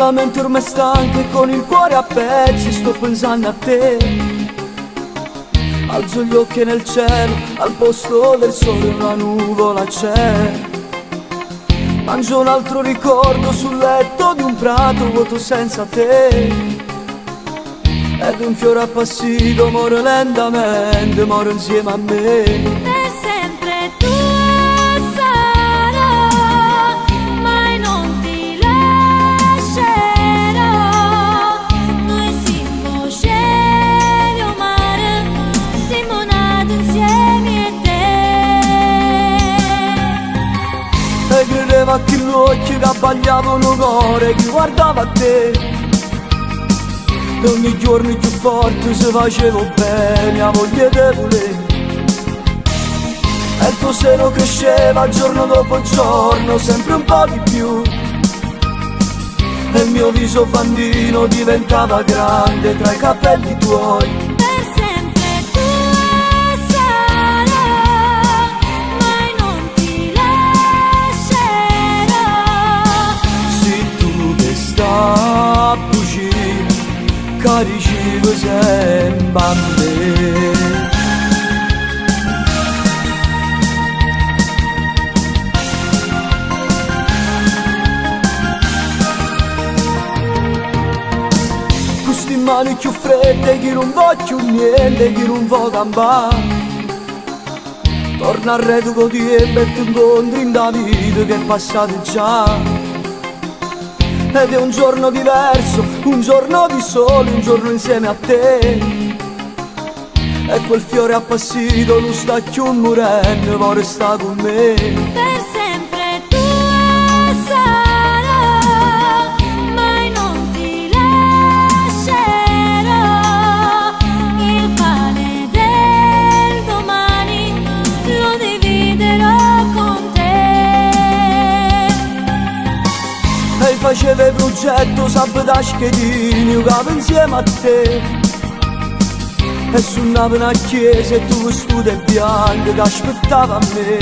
la mente ormai stanca e con il cuore a pezzi sto pensando a te. Alzo gli occhi nel cielo, al posto del sole una nuvola c'è. Mangio un altro ricordo sul letto di un prato vuoto senza te. Ed un fiore appassito muore lentamente, muore insieme a me. Per sempre tua sarò, mai non ti lascerò. Noi siamo cielo e mare, siamo nati insieme a te. E credeva che gli occhi che abbagliavano cuore, chi guardava a te. E ogni giorno più forte se facevo bene, a voglia di volere. E il tuo seno cresceva giorno dopo giorno, sempre un po' di più. E il mio viso bambino diventava grande tra i capelli tuoi. Per sempre tua sarò, mai non ti lascerò. Se tu che sta vicino, carici sempre a me. Queste mani più fredde che non voglio niente, che non voglio campare. Torna al reduco di e metto incontri in da vita che è passato già. Ed è un giorno diverso, un giorno di sole, un giorno insieme a te. E quel fiore appassito non sta più morendo, ma resta con me. Per sempre tua sarò, mai non ti lascerò. Il pane del domani lo dividerò con te. E facevo il progetto, sabato da schedini, giocavo insieme a te. E suonavo una chiesa e tu vestito in bianco che aspettava a me.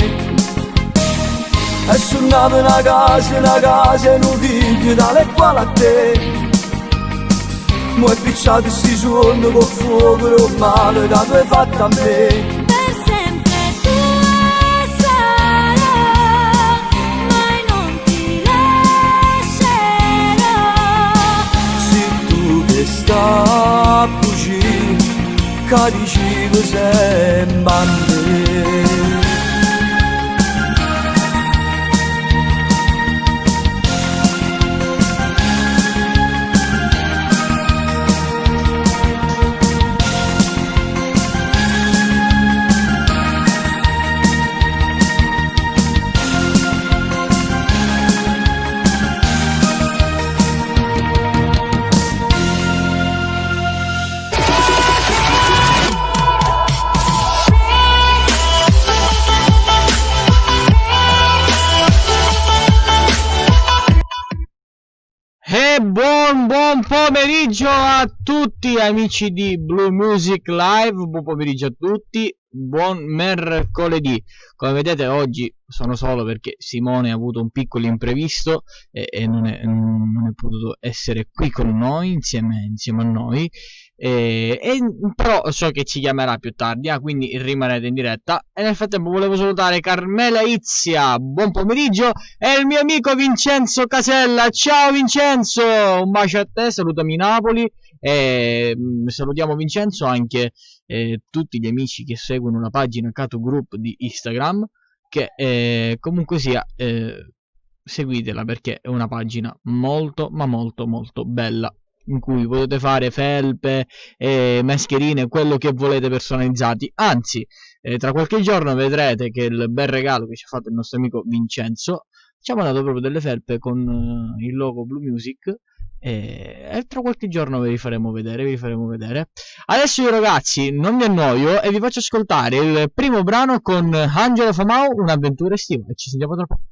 E suonavo una casa e un figlio tale quale a te. Mo' è picciato sti suoni con fuoco e un male che tu hai fatto a me. Per sempre tua sarò, mai non ti lascerò. Se tu che sta vicino, carici sempre a me. Buon pomeriggio a tutti amici di Blue Music Live, buon pomeriggio a tutti, buon mercoledì. Come vedete oggi sono solo perché Simone ha avuto un piccolo imprevisto e non è potuto essere qui con noi, insieme a noi. Però so che ci chiamerà più tardi, quindi rimanete in diretta. E nel frattempo volevo salutare Carmela Izia, buon pomeriggio, e il mio amico Vincenzo Casella. Ciao Vincenzo, un bacio a te, salutami Napoli. E salutiamo Vincenzo, anche tutti gli amici che seguono la pagina Cato Group di Instagram, che comunque sia seguitela perché è una pagina molto ma molto molto bella, in cui potete fare felpe, mascherine, quello che volete personalizzati. Anzi, tra qualche giorno vedrete che il bel regalo che ci ha fatto il nostro amico Vincenzo ci ha mandato proprio delle felpe con il logo Blue Music, e tra qualche giorno vi faremo vedere. Adesso io ragazzi non mi annoio e vi faccio ascoltare il primo brano con Angelo Famau, Un'avventura estiva, e ci sentiamo tra poco.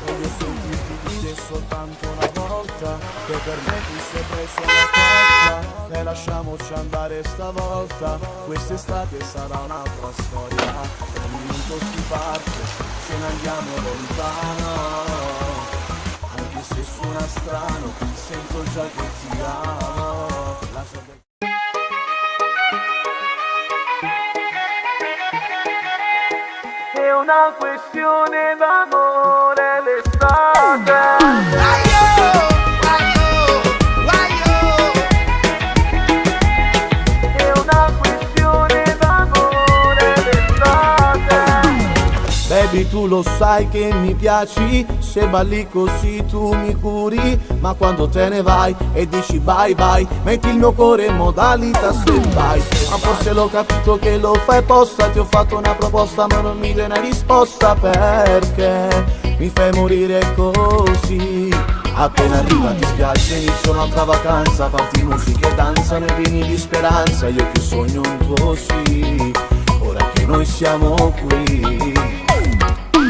Voglio sentirti di te soltanto una parola. volta che per me ti sei preso una cotta e lasciamoci andare stavolta, quest'estate sarà un'altra storia, un minuto si parte, ce ne andiamo lontano, anche se suona strano, sento già che ti amo. È una questione d'amore l'estate. È una questione d'amore l'estate. Baby, tu lo sai che mi piaci, se balli così tu mi curi, ma quando te ne vai e dici bye bye, metti il mio cuore in modalità stand-by. Ma forse l'ho capito che lo fai apposta, ti ho fatto una proposta ma non mi dai una risposta, perché mi fai morire così. Appena arriva ti spiace, inizia un'altra vacanza, parti musica e danza, nei pieni di speranza, io che sogno un tuo sì, ora che noi siamo qui.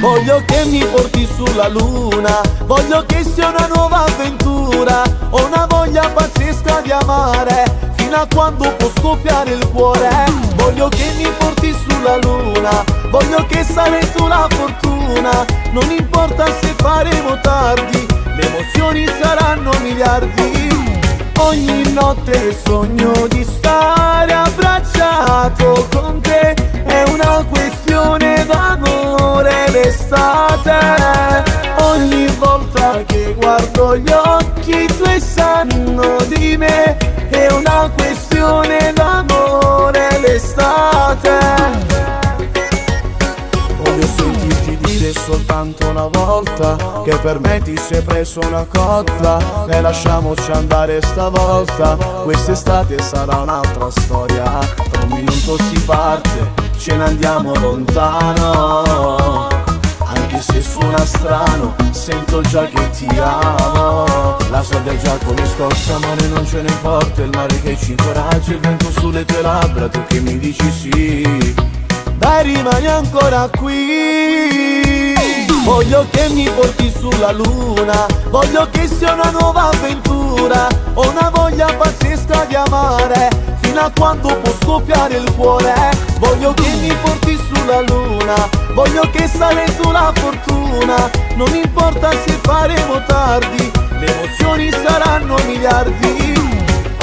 Voglio che mi porti sulla luna, voglio che sia una nuova avventura, ho una voglia pazzesca di amare, fino a quando può scoppiare il cuore. Voglio che mi porti sulla luna, voglio che sarai tu la fortuna, non importa se faremo tardi, le emozioni saranno miliardi. Ogni notte sogno di stare abbracciato con te, è una questione d'amore l'estate. Ogni volta che guardo gli occhi tuoi sanno di me, è una questione d'amore l'estate. Voglio sentirti dire soltanto una volta che per me ti sei preso una cotta e lasciamoci andare stavolta, quest'estate sarà un'altra storia, tra un minuto si parte, ce ne andiamo lontano, anche se suona strano, sento già che ti amo. La sabbia già come scoccia, mare non ce ne importa, il mare che ci incoraggia, il vento sulle tue labbra, tu che mi dici sì, dai rimani ancora qui. Voglio che mi porti sulla luna, voglio che sia una nuova avventura, ho una voglia pazzesca di amare, fino a quando può scoppiare il cuore. Voglio che mi porti sulla luna, voglio che sarai tu la fortuna, non importa se faremo tardi, le emozioni saranno miliardi.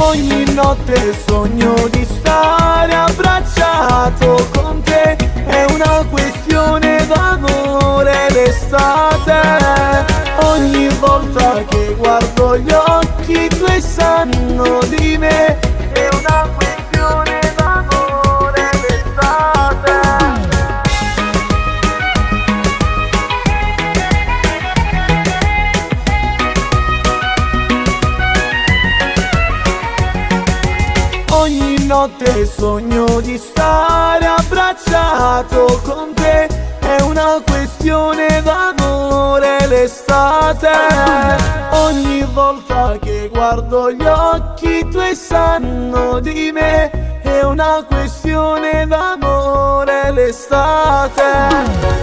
Ogni notte sogno di stare abbracciato con te, è una questione d'amore l'estate. Ogni volta che guardo gli occhi tuoi sanno di me, è una questione d'amore l'estate. Ogni notte sogno di stare abbracciato con te, è una questione d'amore l'estate. Ogni volta che guardo gli occhi tuoi sanno di me, è una questione d'amore l'estate.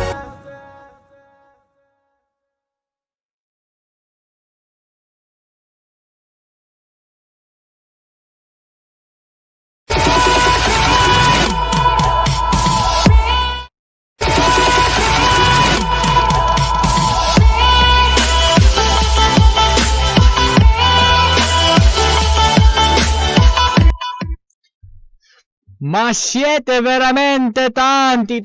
Ma siete veramente tanti.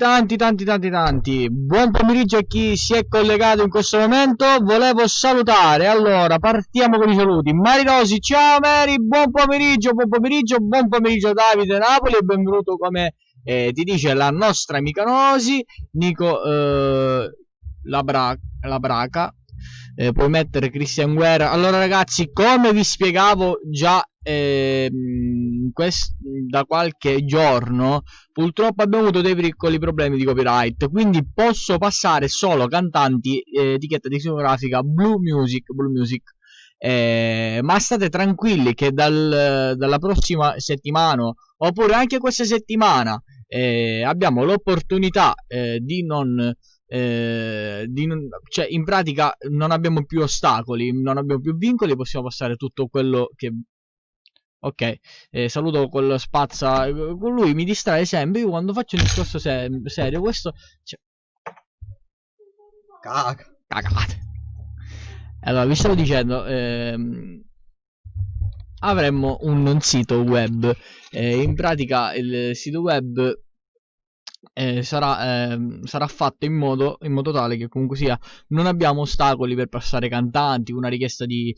Buon pomeriggio a chi si è collegato in questo momento. Volevo salutare, allora partiamo con i saluti. Mari Rosi, ciao Mary, buon pomeriggio Davide Napoli, e benvenuto, come ti dice la nostra amica Nosi. Nico la Braca, puoi mettere Christian Guerra. Allora ragazzi, come vi spiegavo già da qualche giorno, purtroppo abbiamo avuto dei piccoli problemi di copyright, quindi posso passare solo cantanti etichetta discografica Blue Music, ma state tranquilli che dalla prossima settimana, oppure anche questa settimana, abbiamo l'opportunità di non cioè in pratica non abbiamo più ostacoli, non abbiamo più vincoli, possiamo passare tutto quello che... Ok, saluto quello spazza, con lui mi distrae sempre. Io quando faccio un discorso serio, questo... Cioè... Cagate. Allora, vi stavo dicendo, avremmo un sito web, in pratica il sito web sarà fatto in modo tale che comunque sia non abbiamo ostacoli per passare cantanti, una richiesta di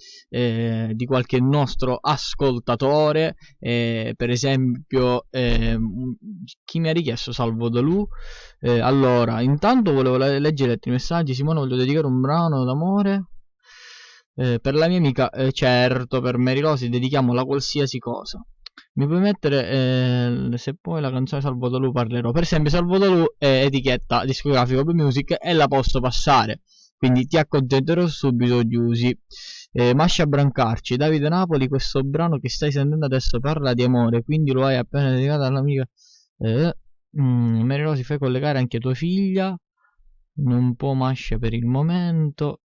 qualche nostro ascoltatore, per esempio chi mi ha richiesto Salvo Dalù. Allora, intanto volevo leggere altri messaggi. Simone, voglio dedicare un brano d'amore per la mia amica, certo, per Mary Rosy dedichiamo la qualsiasi cosa. Mi puoi mettere, se poi la canzone Salvo Dalù parlerò. Per esempio Salvo Dalù è etichetta discografica Blue Music e la posso passare, quindi ti accontenterò subito, Giusy. Mascia Brancarci, Davide Napoli, questo brano che stai sentendo adesso parla di amore, quindi lo hai appena dedicato all'amica. Mary Rosy, fai collegare anche tua figlia. Non può Mascia per il momento.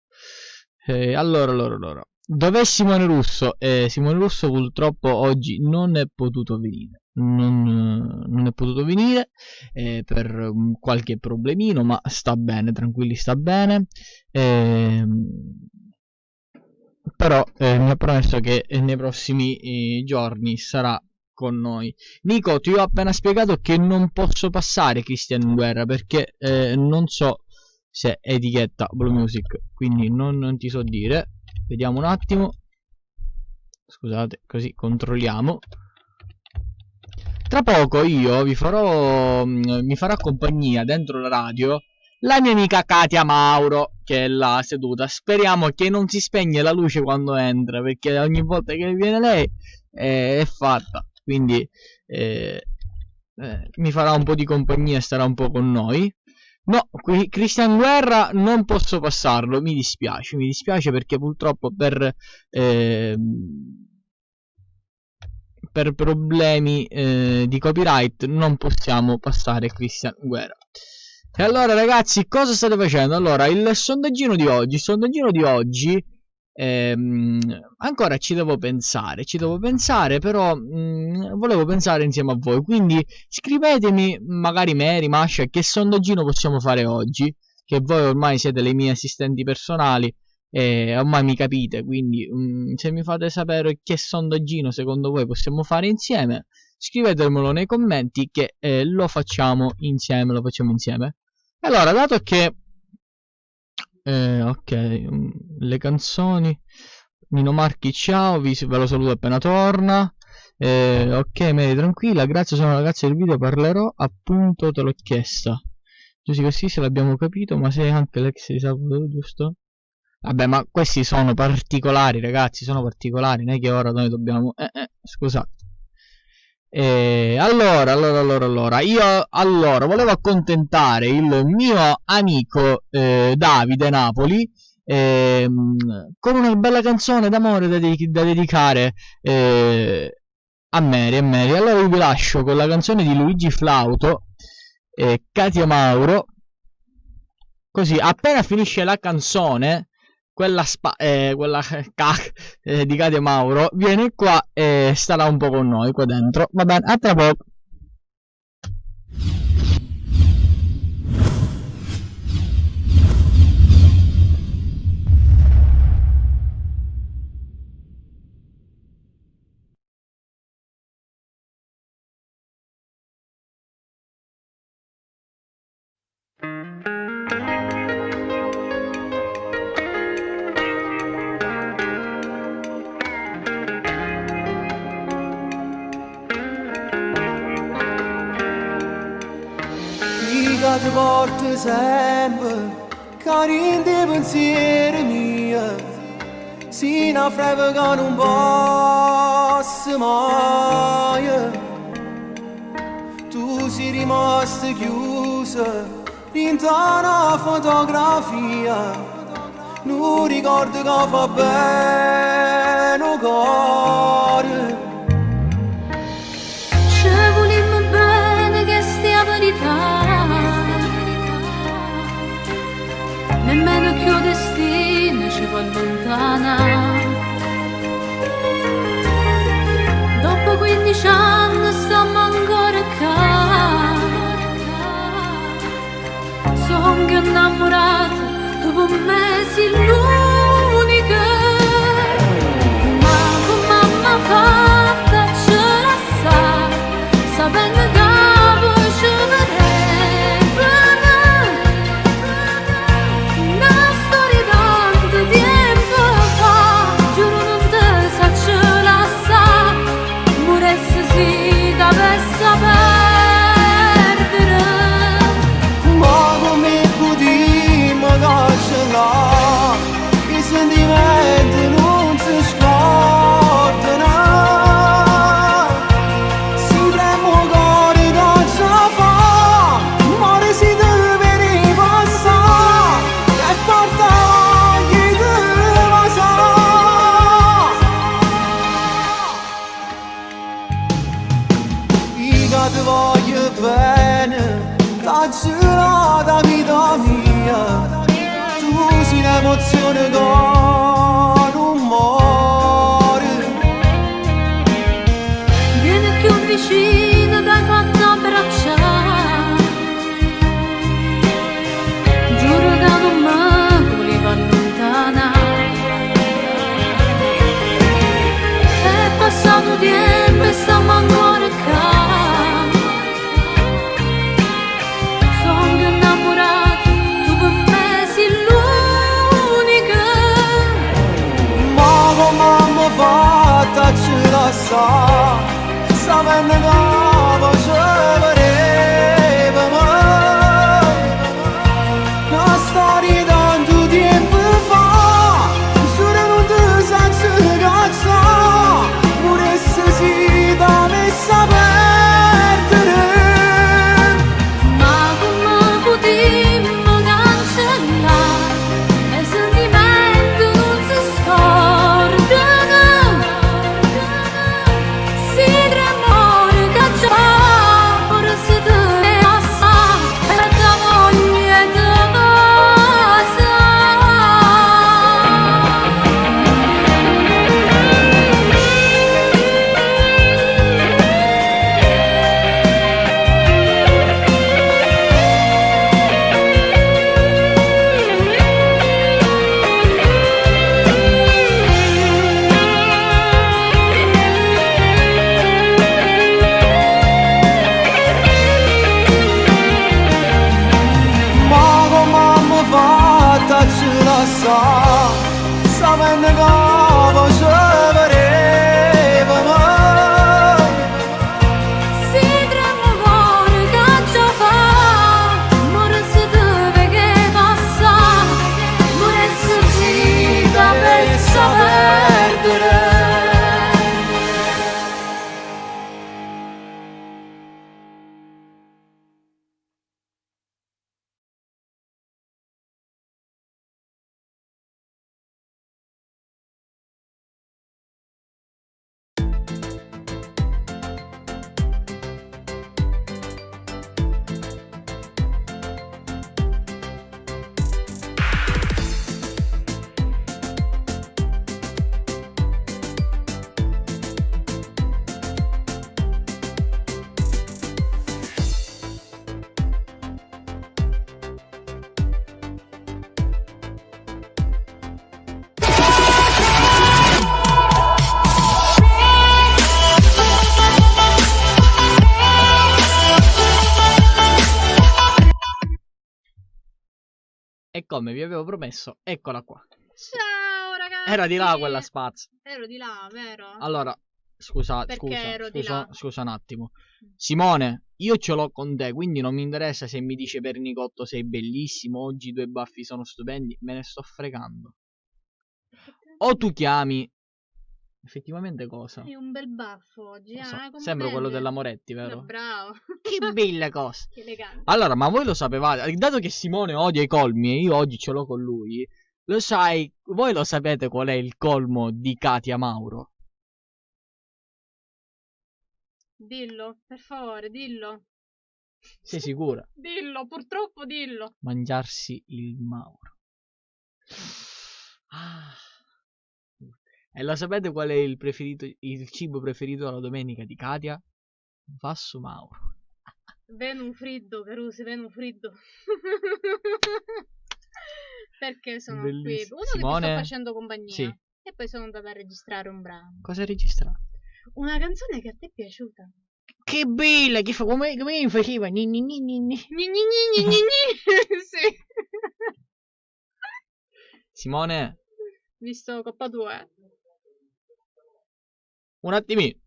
Allora. Dov'è Simone Russo? Simone Russo purtroppo oggi non è potuto venire. Non è potuto venire per qualche problemino, ma sta bene, tranquilli, sta bene. Però mi ha promesso che nei prossimi giorni sarà con noi. Nico, ti ho appena spiegato che non posso passare Cristian Guerra perché non so se è etichetta Blue Music, quindi non ti so dire. Vediamo un attimo. Scusate, così controlliamo. Tra poco io mi farà compagnia dentro la radio la mia amica Katia Mauro, che è là seduta. Speriamo che non si spegne la luce quando entra, perché ogni volta che viene lei è fatta. Quindi mi farà un po' di compagnia e starà un po' con noi. No, qui Cristian Guerra non posso passarlo, mi dispiace perché purtroppo per problemi di copyright non possiamo passare Cristian Guerra. E allora ragazzi, cosa state facendo? Allora, il sondaggino di oggi ancora ci devo pensare, però volevo pensare insieme a voi, quindi scrivetemi, magari Mary, Masha, che sondaggino possiamo fare oggi, che voi ormai siete le mie assistenti personali e ormai mi capite, quindi se mi fate sapere che sondaggino secondo voi possiamo fare insieme, scrivetemelo nei commenti che lo facciamo insieme. Allora, dato che ok, le canzoni, Nino Marchi, ciao, ve lo saluto appena torna. Ok, Mary, tranquilla, grazie, sono la ragazza del video, parlerò, appunto te l'ho chiesta. Così se l'abbiamo capito, ma sei anche l'ex di Salvo, giusto? Vabbè, ma questi sono particolari, ragazzi, non è che ora noi dobbiamo... scusate. Allora, io volevo accontentare il mio amico Davide Napoli con una bella canzone d'amore da dedicare a Mary. Allora io vi lascio con la canzone di Luigi Flauto, Katia Mauro, così appena finisce la canzone quella di Katia Mauro viene qua e starà un po' con noi qua dentro. Va bene, a tra poco. Ti porto sempre, cari dei pensieri miei, sino a freve che non posso mai. Tu sei rimasta chiusa in una fotografia, non ricordo che fa bene il cuore. Ci volimmo bene che stia verità, nemmeno più destino ci può allontanare. Dopo 15 anni stiamo ancora qua. Sono più innamorata, tu per me sei l'unica. Ma come mamma fatta ce la sa, sapendo che voi ci vedrete. Una storia tanto tempo fa, giuro non te sa ce la sa, moresse si dovesse perdere. Ma come potremmo cancellare i sentimenti non si scordano? Si tremo cuore da già fa, muore si deve ripassare e porta chi deve sa. Io ti voglio bene, t'ha giurata vita mia, tu sei l'emozione che non muore. Vieni più vicino, dai fatto abbracciare. Giuro che non mi volevo allontanare. È passato tempo e stiamo ancora qua. Sono più innamorata, tu per me sei l'unica. Ma come mamma fatta ce la sa, sapendo che poi ci vedremo. Una storia tanto tempo fa, giuro non ti sa ce la sa, pure se si da messa a perdere. Ma come potremmo cancellare i sentimenti non si scordano? Si tremore che già ora si deve passare e da voglia di Ma come mamma fatta ce la sa, sapendo che poi ci vedremo. si tremore che già fa, ora si deve che passa, ora si deve sapere. E come vi avevo promesso, eccola qua. Ciao ragazzi. Era di là quella spazza. Ero di là, vero? Allora, scusa, Perché ero di scusa, là? scusa un attimo. Simone, io ce l'ho con te, quindi non mi interessa se mi dice Pernicotto sei bellissimo, oggi i tuoi baffi sono stupendi, me ne sto fregando. O tu chiami... Effettivamente cosa? Hai un bel baffo oggi, Lo so, come sembra quello vede? della Moretti, vero? Bravo. Che bella cosa. Che elegante. Allora, ma voi lo sapevate? Dato che Simone odia i colmi e io oggi ce l'ho con lui, lo sai, voi lo sapete qual è il colmo di Katia Mauro? Dillo, per favore, dillo. Sei sicura? Dillo, purtroppo dillo. Mangiarsi il Mauro. Ah. E lo sapete qual è il cibo preferito della domenica di Katia? Vasso Mauro. Venu friddo, Carusi, venu friddo. Perché sono qui? Bellissimo. Uno che ti Simone? sto facendo compagnia. Sì. E poi sono andata a registrare un brano. Cosa hai registrato? Una canzone che a te è piaciuta. Che bella! Che fa come mi faceva? Ni ni ni ni ni. Gni gni gni gni gni. Sì. Simone, Visto Coppa 2. un attimino.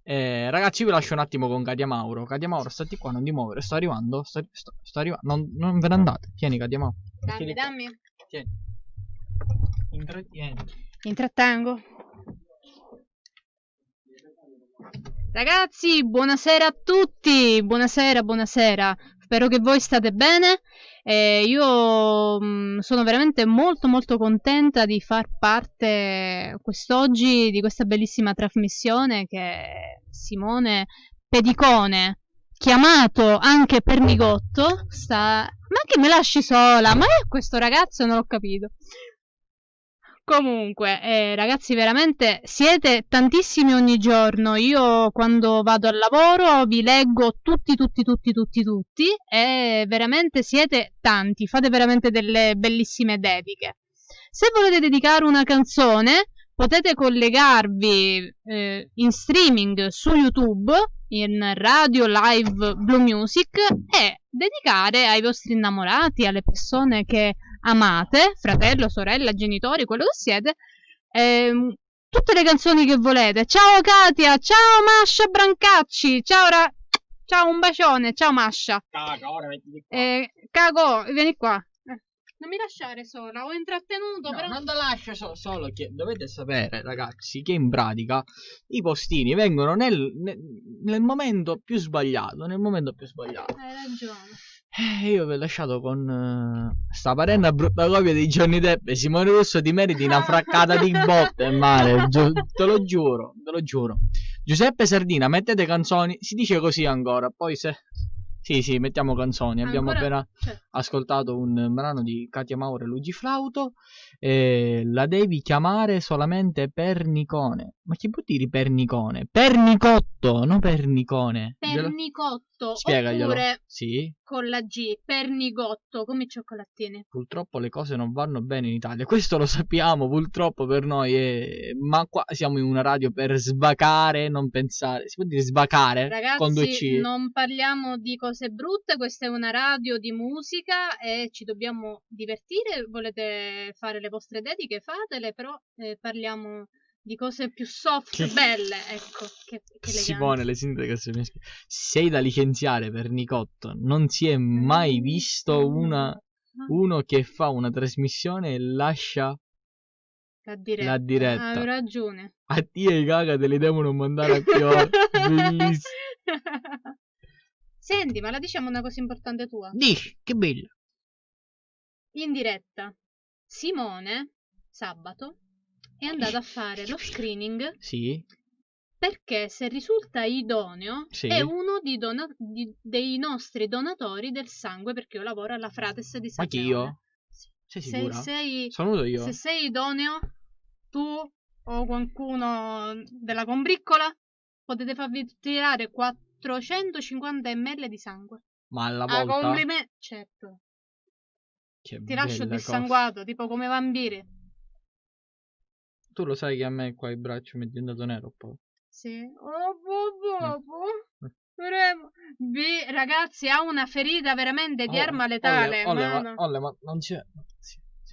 Ragazzi, vi lascio un attimo con Katia Mauro. Katia Mauro, stati qua, non ti muovere. Sto arrivando. Sto arrivando. Non ve ne andate. Tieni, Katia Mauro. Dammi, dammi. Tieni. Intrattieni. Intrattengo. Ragazzi, buonasera a tutti. Buonasera, buonasera. Spero che voi state bene. Io sono veramente molto molto contenta di far parte quest'oggi di questa bellissima trasmissione che Simone Pedicone, chiamato anche Pernigotto, sta... Ma che mi lasci sola? Ma è questo ragazzo? Non l'ho capito. Comunque, ragazzi, veramente siete tantissimi ogni giorno. Io quando vado al lavoro vi leggo tutti e veramente siete tanti. Fate veramente delle bellissime dediche. Se volete dedicare una canzone, potete collegarvi in streaming su YouTube, in radio live Blue Music, e dedicare ai vostri innamorati, alle persone che amate, fratello, sorella, genitori, quello che siete, tutte le canzoni che volete. Ciao Katia, ciao Masha Brancacci, ciao, un bacione, ciao Masha. Cago, ora mettiti qua. Cago, vieni qua. Non mi lasciare sola, ho intrattenuto, No, però... non te lascio solo che dovete sapere, ragazzi, che in pratica i postini vengono nel momento più sbagliato. Nel momento più sbagliato. Hai ragione. Io vi ho lasciato con sta parendo a brutta copia di Johnny Depp e Simone Russo. Ti meriti una fraccata di botte, male, te lo giuro, te lo giuro. Giuseppe Sardina, mettete canzoni, si dice così ancora, poi se... Sì, mettiamo canzoni. Abbiamo appena ascoltato un brano di Katia Mauro e Luigi Flauto. La devi chiamare solamente Pernicone. Ma che vuol dire Pernicone? Pernicotto, non Pernicone. Pernicotto, Spiegaglielo. oppure Sì. con la G, Pernigotto, come i cioccolatini. Purtroppo le cose non vanno bene in Italia. Questo lo sappiamo, purtroppo per noi. Ma qua siamo in una radio per svacare, non pensare. Si può dire svacare? Con due Ragazzi, C. non parliamo di cose brutte, questa è una radio di musica e ci dobbiamo divertire. Volete fare le vostre dediche, fatele, però parliamo di cose più soft, belle, ecco. Che Simone, le sintetiche sei da licenziare per Nicotto. Non si è mai visto uno che fa una trasmissione e lascia la diretta. Hai ragione. A te i caga te li devono mandare a Piolo. Bellissimo. Senti, ma la diciamo una cosa importante tua? Dici, che bello. In diretta, Simone, sabato, è andato a fare lo screening. Sì. Perché se risulta idoneo Sì. è uno dei nostri donatori del sangue, perché io lavoro alla Frates di San Ma chi Leone. io? Sei sicura? Se Sono venuto io. se sei idoneo, tu o qualcuno della combriccola potete farvi tirare 450 ml di sangue. Ma alla A volta. complimento, certo. Che Ti lascio bella dissanguato, tipo come vampiri. cosa. Tu lo sai che a me qua il braccio mi è diventato nero poi. Sì. Ragazzi, ha una ferita veramente di arma letale. Ma non c'è.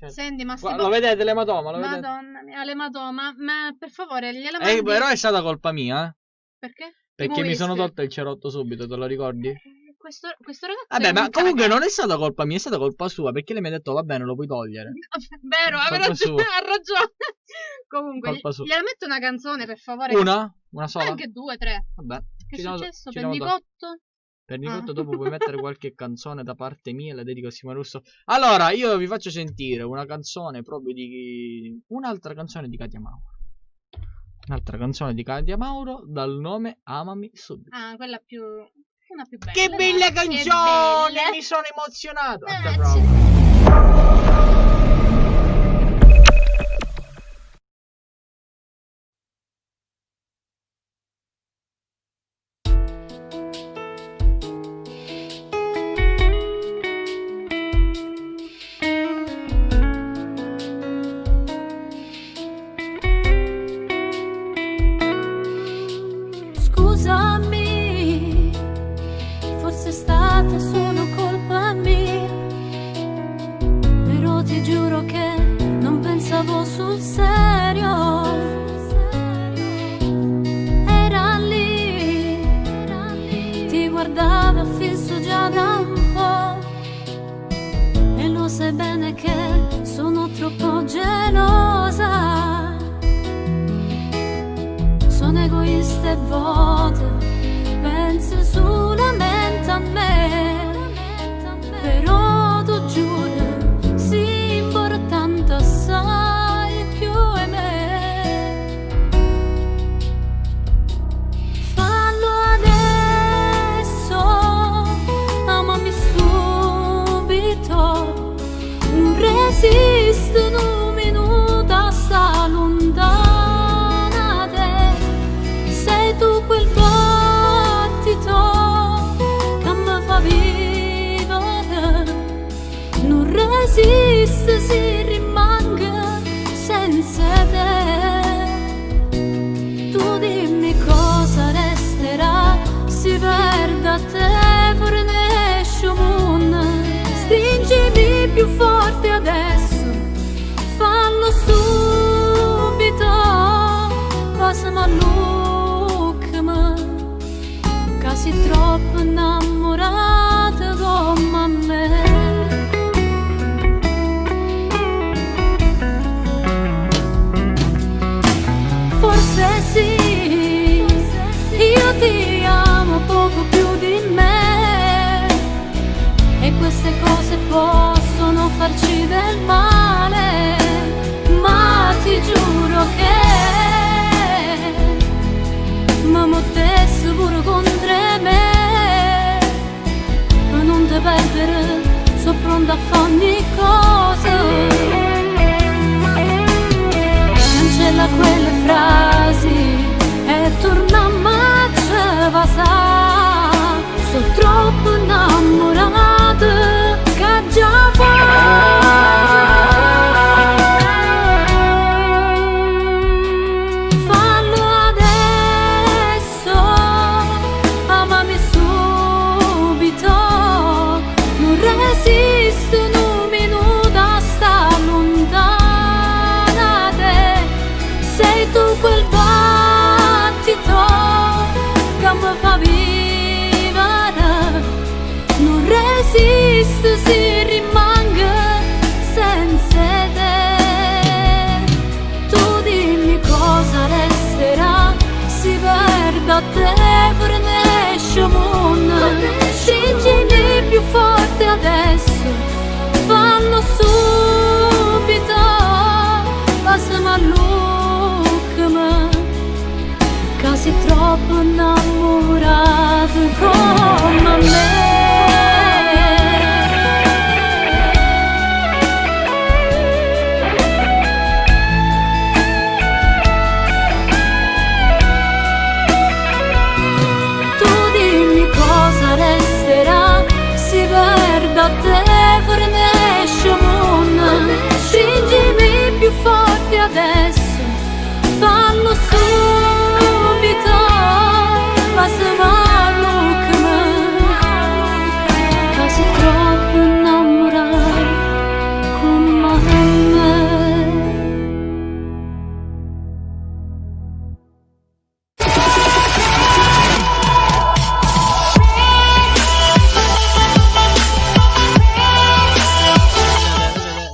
Senti, ma Lo vedete l'ematoma? Lo vedete? Madonna mia, l'ematoma. Ma per favore, gliela Eh, mandi? però è stata colpa mia, Perché? perché mi sono muovisti? tolto il cerotto subito, te lo ricordi? Questo ragazzo Vabbè, è ma un comunque caga. non è stata colpa mia, è stata colpa sua, perché lei mi ha detto va bene, lo puoi togliere. Vero, Colpa ha sua. ragione. Comunque, Colpa sua. gliela metto una canzone, per favore. Una sola? Anche 2, 3. Vabbè. Che è ci siamo- successo? ci siamo Pernigotto? Per Nicotto Ah. dopo puoi mettere qualche canzone da parte mia e la dedico a Simone Russo. Allora, io vi faccio sentire una canzone proprio di... Un'altra canzone di Katia Mauro. Un'altra canzone di Katia Mauro dal nome Amami Subito. Ah, quella più... una più bella. Che bella dai, che canzone! bella. Mi sono emozionato! Ah, Aspetta, sì. bravo. ti giuro che non pensavo sul serio. Era lì, ti guardava fisso già da un po'. E lo sai bene che sono troppo gelosa. Sono egoista e vuota, penso solamente a me. Però tu giuro, sì, importante assai più è me. Fallo adesso, amami subito. Non resisto un minuto a sta lontana te. Sei tu quel battito che mi fa vivere. Non resisto se rimango senza te. Tu dimmi cosa resterà, si perde a te, fornisce un mondo. Stringimi più forte adesso, fallo subito. Passami all'occhio, che sei troppo innamorata come me. Forse sì, io ti amo poco più di me. E queste cose possono farci del male, ma ti giuro che mi mettessi pure contro me. Ma non ti perdere, sono pronta a fare ogni cosa. Cancella quelle frasi e torna a marcia va. Sono troppo innamorata che già fallo adesso, amami subito. Non resisto un minuto a sta lontana te. Sei tu quel battito che mi fa vivere. Non resisto se rimango senza te. Tu dimmi cosa resterà, si perde a te, fornisce un mondo. Stringimi più forte adesso, fallo subito. Passami all'occhio, che sei troppo innamorato come me. Tu dimmi cosa resterà, si perde a te, fornisce un mondo. Stringimi più forte adesso, fallo subito. Passami all'occhio, che sei troppo innamorato come me.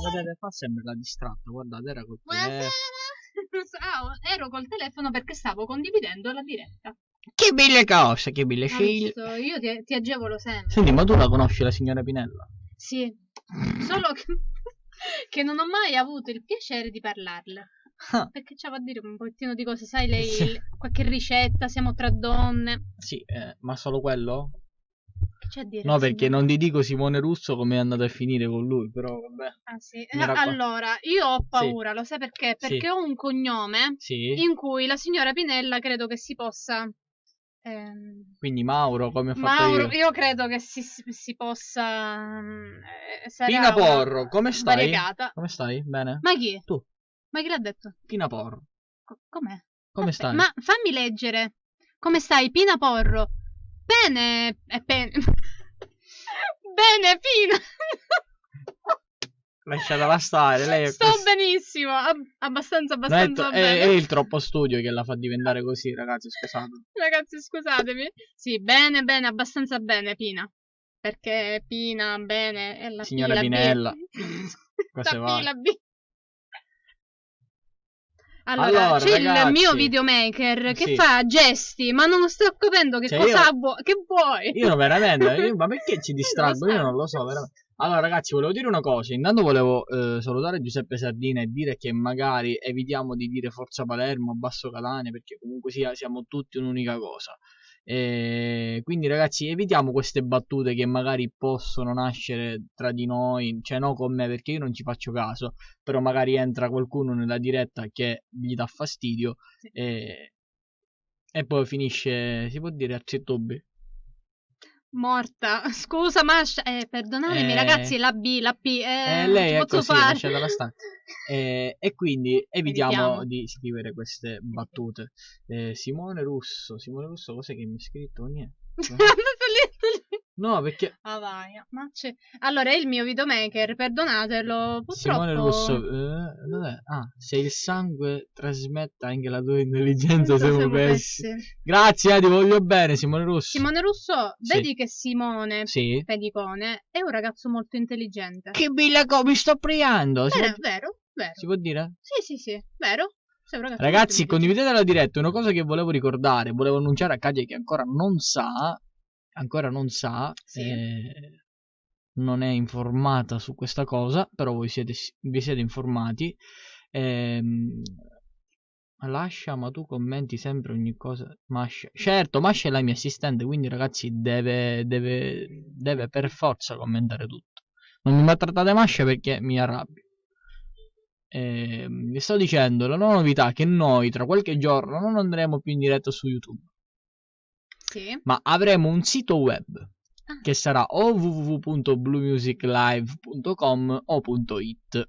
Vedete, fa sempre la distratta, guardate, era col telefono. Ero col telefono perché stavo condividendo la diretta. Che belle cose, che belle Hai sceglie. visto? Io ti agevolo sempre. Senti, ma tu la conosci la signora Pinella? Sì, solo che non ho mai avuto il piacere di parlarle. Ah, Perché c'aveva a dire un pochettino di cose, sai, lei Sì. qualche ricetta, siamo tra donne. sì, ma solo quello? Che c'è a dire? No, Sì. perché non ti dico Simone Russo come è andato a finire con lui, però vabbè. Ah, sì. Mi raccom- Allora, io ho paura, lo sai perché? Sì. Perché ho un cognome Sì, in cui la signora Pinella credo che si possa... quindi Mauro, come ho fatto Mauro, io. io credo che si possa... sarà Pina una Porro, come stai? variegata. Come stai? Bene? Ma chi? Tu, Ma chi l'ha detto? Pina Porro, Com'è? come Aspetta, stai? ma fammi leggere. Come stai, Pina Porro? Bene, Bene, Pina. lasciatela stare, lei è Sto questa. benissimo, abbastanza Non è, è bene. il troppo studio che la fa diventare così, ragazzi, scusate. Ragazzi, scusatemi. Sì, bene, abbastanza bene, Pina. Perché Pina, bene, è la Signora P, la B. Pinella. Cose La P, varie. la B. Allora, c'è ragazzi, il mio videomaker che sì. fa gesti, ma non sto capendo che Cioè, cosa che vuoi. Io veramente, ma perché ci Io distraggo? lo Io so. non lo so, veramente. Allora, ragazzi, volevo dire una cosa. Intanto volevo salutare Giuseppe Sardina e dire che magari evitiamo di dire Forza Palermo, Basso Catania, perché comunque sia, siamo tutti un'unica cosa. Quindi, ragazzi, evitiamo queste battute che magari possono nascere tra di noi, cioè no con me, perché io non ci faccio caso, però magari entra qualcuno nella diretta che gli dà fastidio Sì. e poi finisce, si può dire, a tubi. Morta. Scusa, Masha. Perdonatemi, ragazzi, la B, la P. Lei non è ci posso così, fare. lasciatela stare. E quindi evitiamo Evitiamo. di scrivere queste battute. Simone Russo, cos'è che mi ha scritto? Niente. No, perché Ah, vai. Ma c'è... Allora, è il mio videomaker, perdonatelo. Purtroppo... Simone Russo, dov'è? Ah, se il sangue trasmette anche la tua intelligenza, siamo pessimi. Grazie, ti voglio bene, Simone Russo. Simone Russo, Sì. vedi che Simone Sì. Pedicone è un ragazzo molto intelligente. Che bella mi sto priando. Vero. Si può dire? Sì, vero. Sei un ragazzo Ragazzi, molto condividete la diretta. Una cosa che volevo ricordare, volevo annunciare a Katia che ancora non sa, Sì. non è informata su questa cosa, però vi siete informati. Lascia, ma tu commenti sempre ogni cosa. Masha. Certo, Masha è la mia assistente, quindi ragazzi deve per forza commentare tutto. Non mi maltrattate Masha perché mi arrabbio. Vi sto dicendo la nuova novità che noi tra qualche giorno non andremo più in diretta su YouTube, Sì. ma avremo un sito web Ah. che sarà o www.bluemusiclive.com o .it.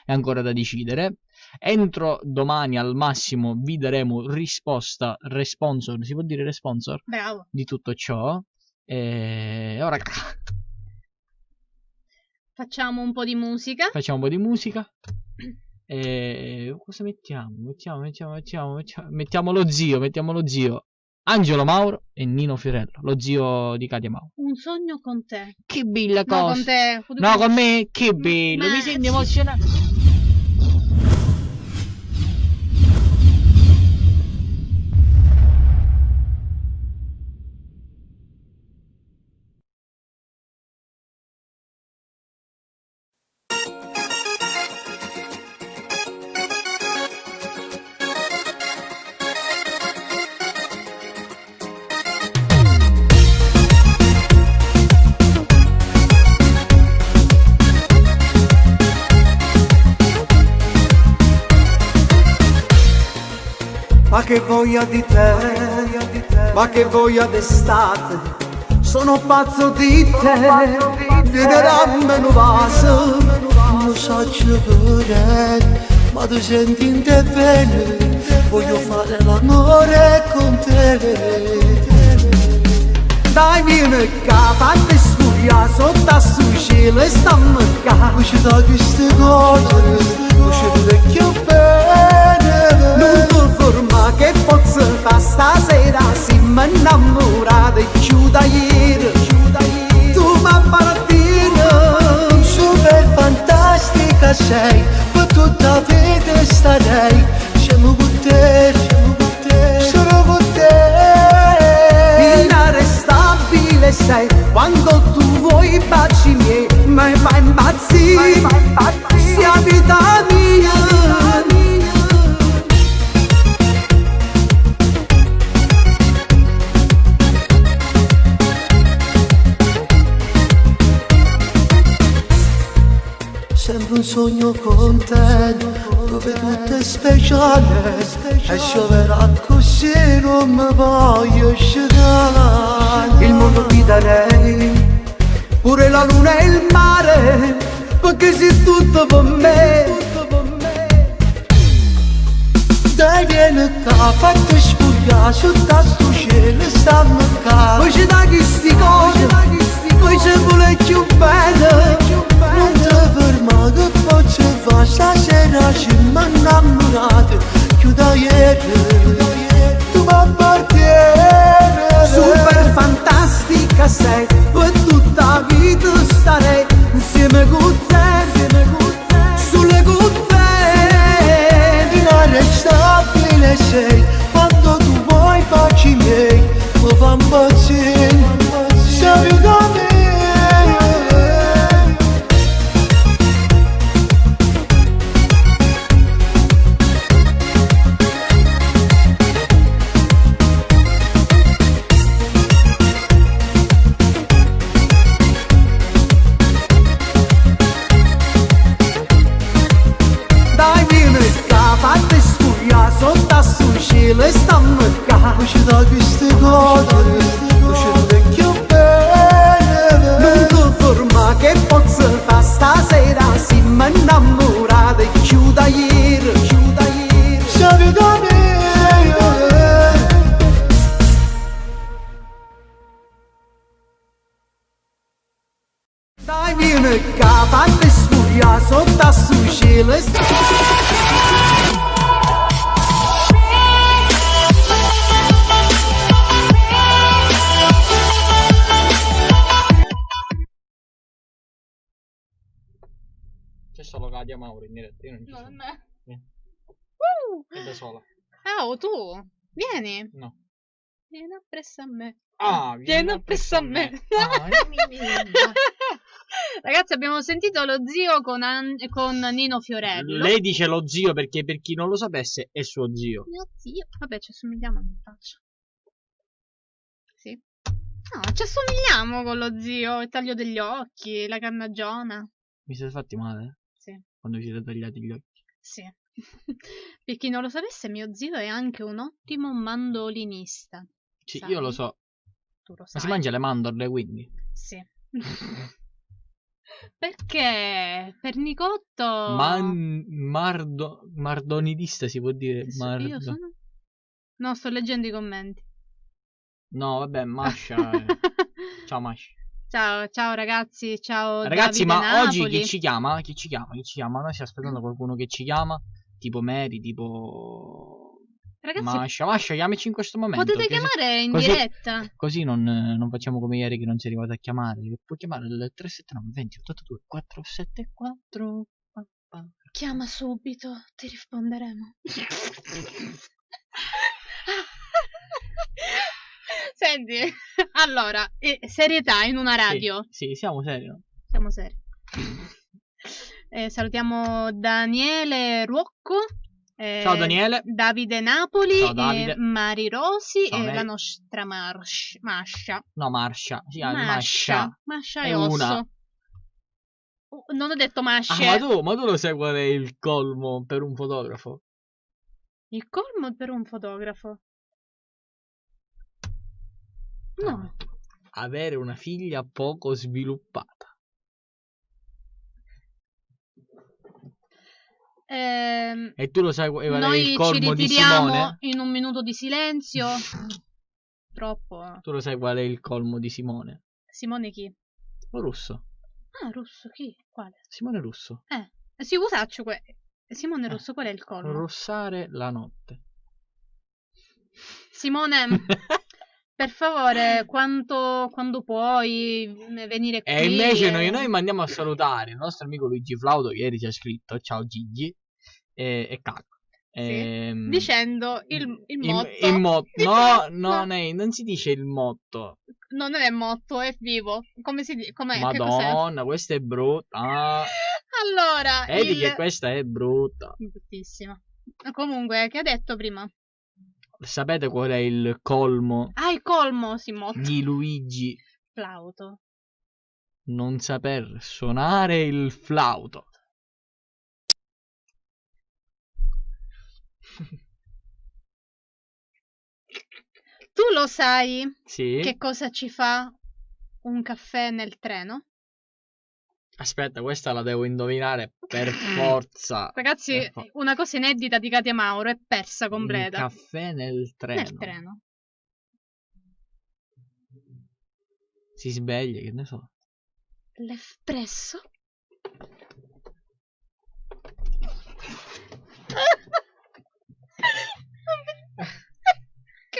È ancora da decidere. Entro domani al massimo vi daremo responsor, si può dire responsor? Bravo. Di tutto ciò. Ora Facciamo un po' di musica. facciamo un po' di musica. Cosa mettiamo? Mettiamo lo zio Angelo Mauro e Nino Fiorello, lo zio di Katia Mauro. Un sogno con te. Che bella No, cosa. con te. No, con me, che bello, Ma- mi sento emozionato. Ma che voglia di te, ma che voglia d'estate, sono pazzo di te, vieni dammelo vaso, non so giocare, ma tu senti in te bene, voglio fare l'amore con te. Dai vieni qua, fatti studiare sotto sto cielo e stammi qua, usci da queste cose, usci vecchio bene, non ti ferma che posso fare stasera, siamo innamorati più da ieri, tu mi appartieni, super fantastica sei, per tutta la vita starei, siamo con te, sono con te, inarrestabile sei, quando tu vuoi i baci miei, mi fai impazzire, sia vita mia. Sempre un sogno con te, dove tutto è speciale, e scioverà così non mi voglio scegliere. Il mondo ti darei, pure la luna e il mare, perché sei tutto per me. Dai vieni qua, fatti spugliare, sotto sto cielo, stammi qua, poi ci dai questi cose, poi ci vuole più bene, non ti ferma che poi ci fa stasera ci m'ha innamorato più da ieri, tu mi appartieni. Super fantastica sei, per tutta la vita starei insieme con te, sulle con te, inarrestabile sei, quando tu vuoi baci miei, mi fa impazzire, sei da me. Dai vieni qua, fate sfuglia, sotto sul cielo e stammi qua. Usci da queste cose, usci vecchio bene. Non ti ferma che posso fare stasera, si m'è innamorata e chiuda ieri, Savi da me. Dai vieni qua, fate sfuglia, sotto sul cielo e C'è solo Katia Mauro in diretta, io non ci No, sono. non è. Vieni. Uh! È da sola. Oh, tu! Vieni! No. Vieni appresso a me. Ah, Vieni appresso a me. Ah, Ragazzi, abbiamo sentito lo zio con Nino Fiorello. Lei dice lo zio perché per chi non lo sapesse è suo zio. Mio zio. Vabbè, ci assomigliamo in faccia. Sì. No, ci assomigliamo con lo zio. Il taglio degli occhi, la cannagiona. Mi siete fatti male? Sì. Quando vi siete tagliati gli occhi. Sì. Per chi non lo sapesse, mio zio è anche un ottimo mandolinista. Sì, Sai? io lo so. Tu lo Ma sai. si mangia le mandorle quindi? Sì. Perché per Nicotto Mardonidista si può dire. io sono? No, sto leggendo i commenti. No, vabbè, Mascia. Ciao Mascia. Ciao ragazzi, ciao Ragazzi, Davide ma oggi Napoli. chi ci chiama? Chi ci chiama? Chi ci chiama? Noi stiamo aspettando qualcuno che ci chiama. Tipo Mary, tipo Ragazzi, Mascia, chiamici in questo momento. potete che se- chiamare in così- diretta. Così non facciamo come ieri che non sei arrivato a chiamare. Puoi chiamare il 379 20 82 474. Chiama subito, ti risponderemo. Senti, allora, serietà in una radio. Sì, siamo seri. No? Siamo seri. Salutiamo Daniele Ruocco. Ciao Daniele. Davide Napoli. Ciao, Davide. Mari Rosi Ciao, e Mary. la nostra Mascia. No, Marscia. Si chiama Mascia. Mascia È e una. Osso. Non ho detto Ah, Masce. ma tu lo sai qual è il colmo per un fotografo? Il colmo per un fotografo. No. Avere una figlia poco sviluppata. E tu lo sai qual è Noi il colmo ci di ritiriamo Simone? in un minuto di silenzio. Troppo. Tu lo sai qual è il colmo di Simone? Simone chi? Russo. Ah, Russo, chi? Quale? Simone Russo. Sì, usaccio Simone Russo, qual è il colmo? Rossare la notte. Simone, per favore, quando puoi venire qui? E invece noi mandiamo a salutare il nostro amico Luigi Flauto, che ieri ci ha scritto, ciao Gigi, e Caco. Sì. Dicendo il motto. Il motto. Diciamo- No, non si dice il motto. Non è motto, è vivo. Come si dice? Che cos'è? Madonna, questa è brutta. Ah, Allora, vedi che questa è brutta. bruttissima. Comunque, che ha detto prima? Sapete qual è il colmo Ah, il colmo, si motto. di Luigi? Flauto. Non saper suonare il flauto. Tu lo sai Sì? che cosa ci fa un caffè nel treno? Aspetta, questa la devo indovinare per forza. Ragazzi, Per forza. una cosa inedita di Katia Mauro è persa Un completa. caffè nel treno. Nel treno. Si sveglia, che ne so. l'espresso. Ok,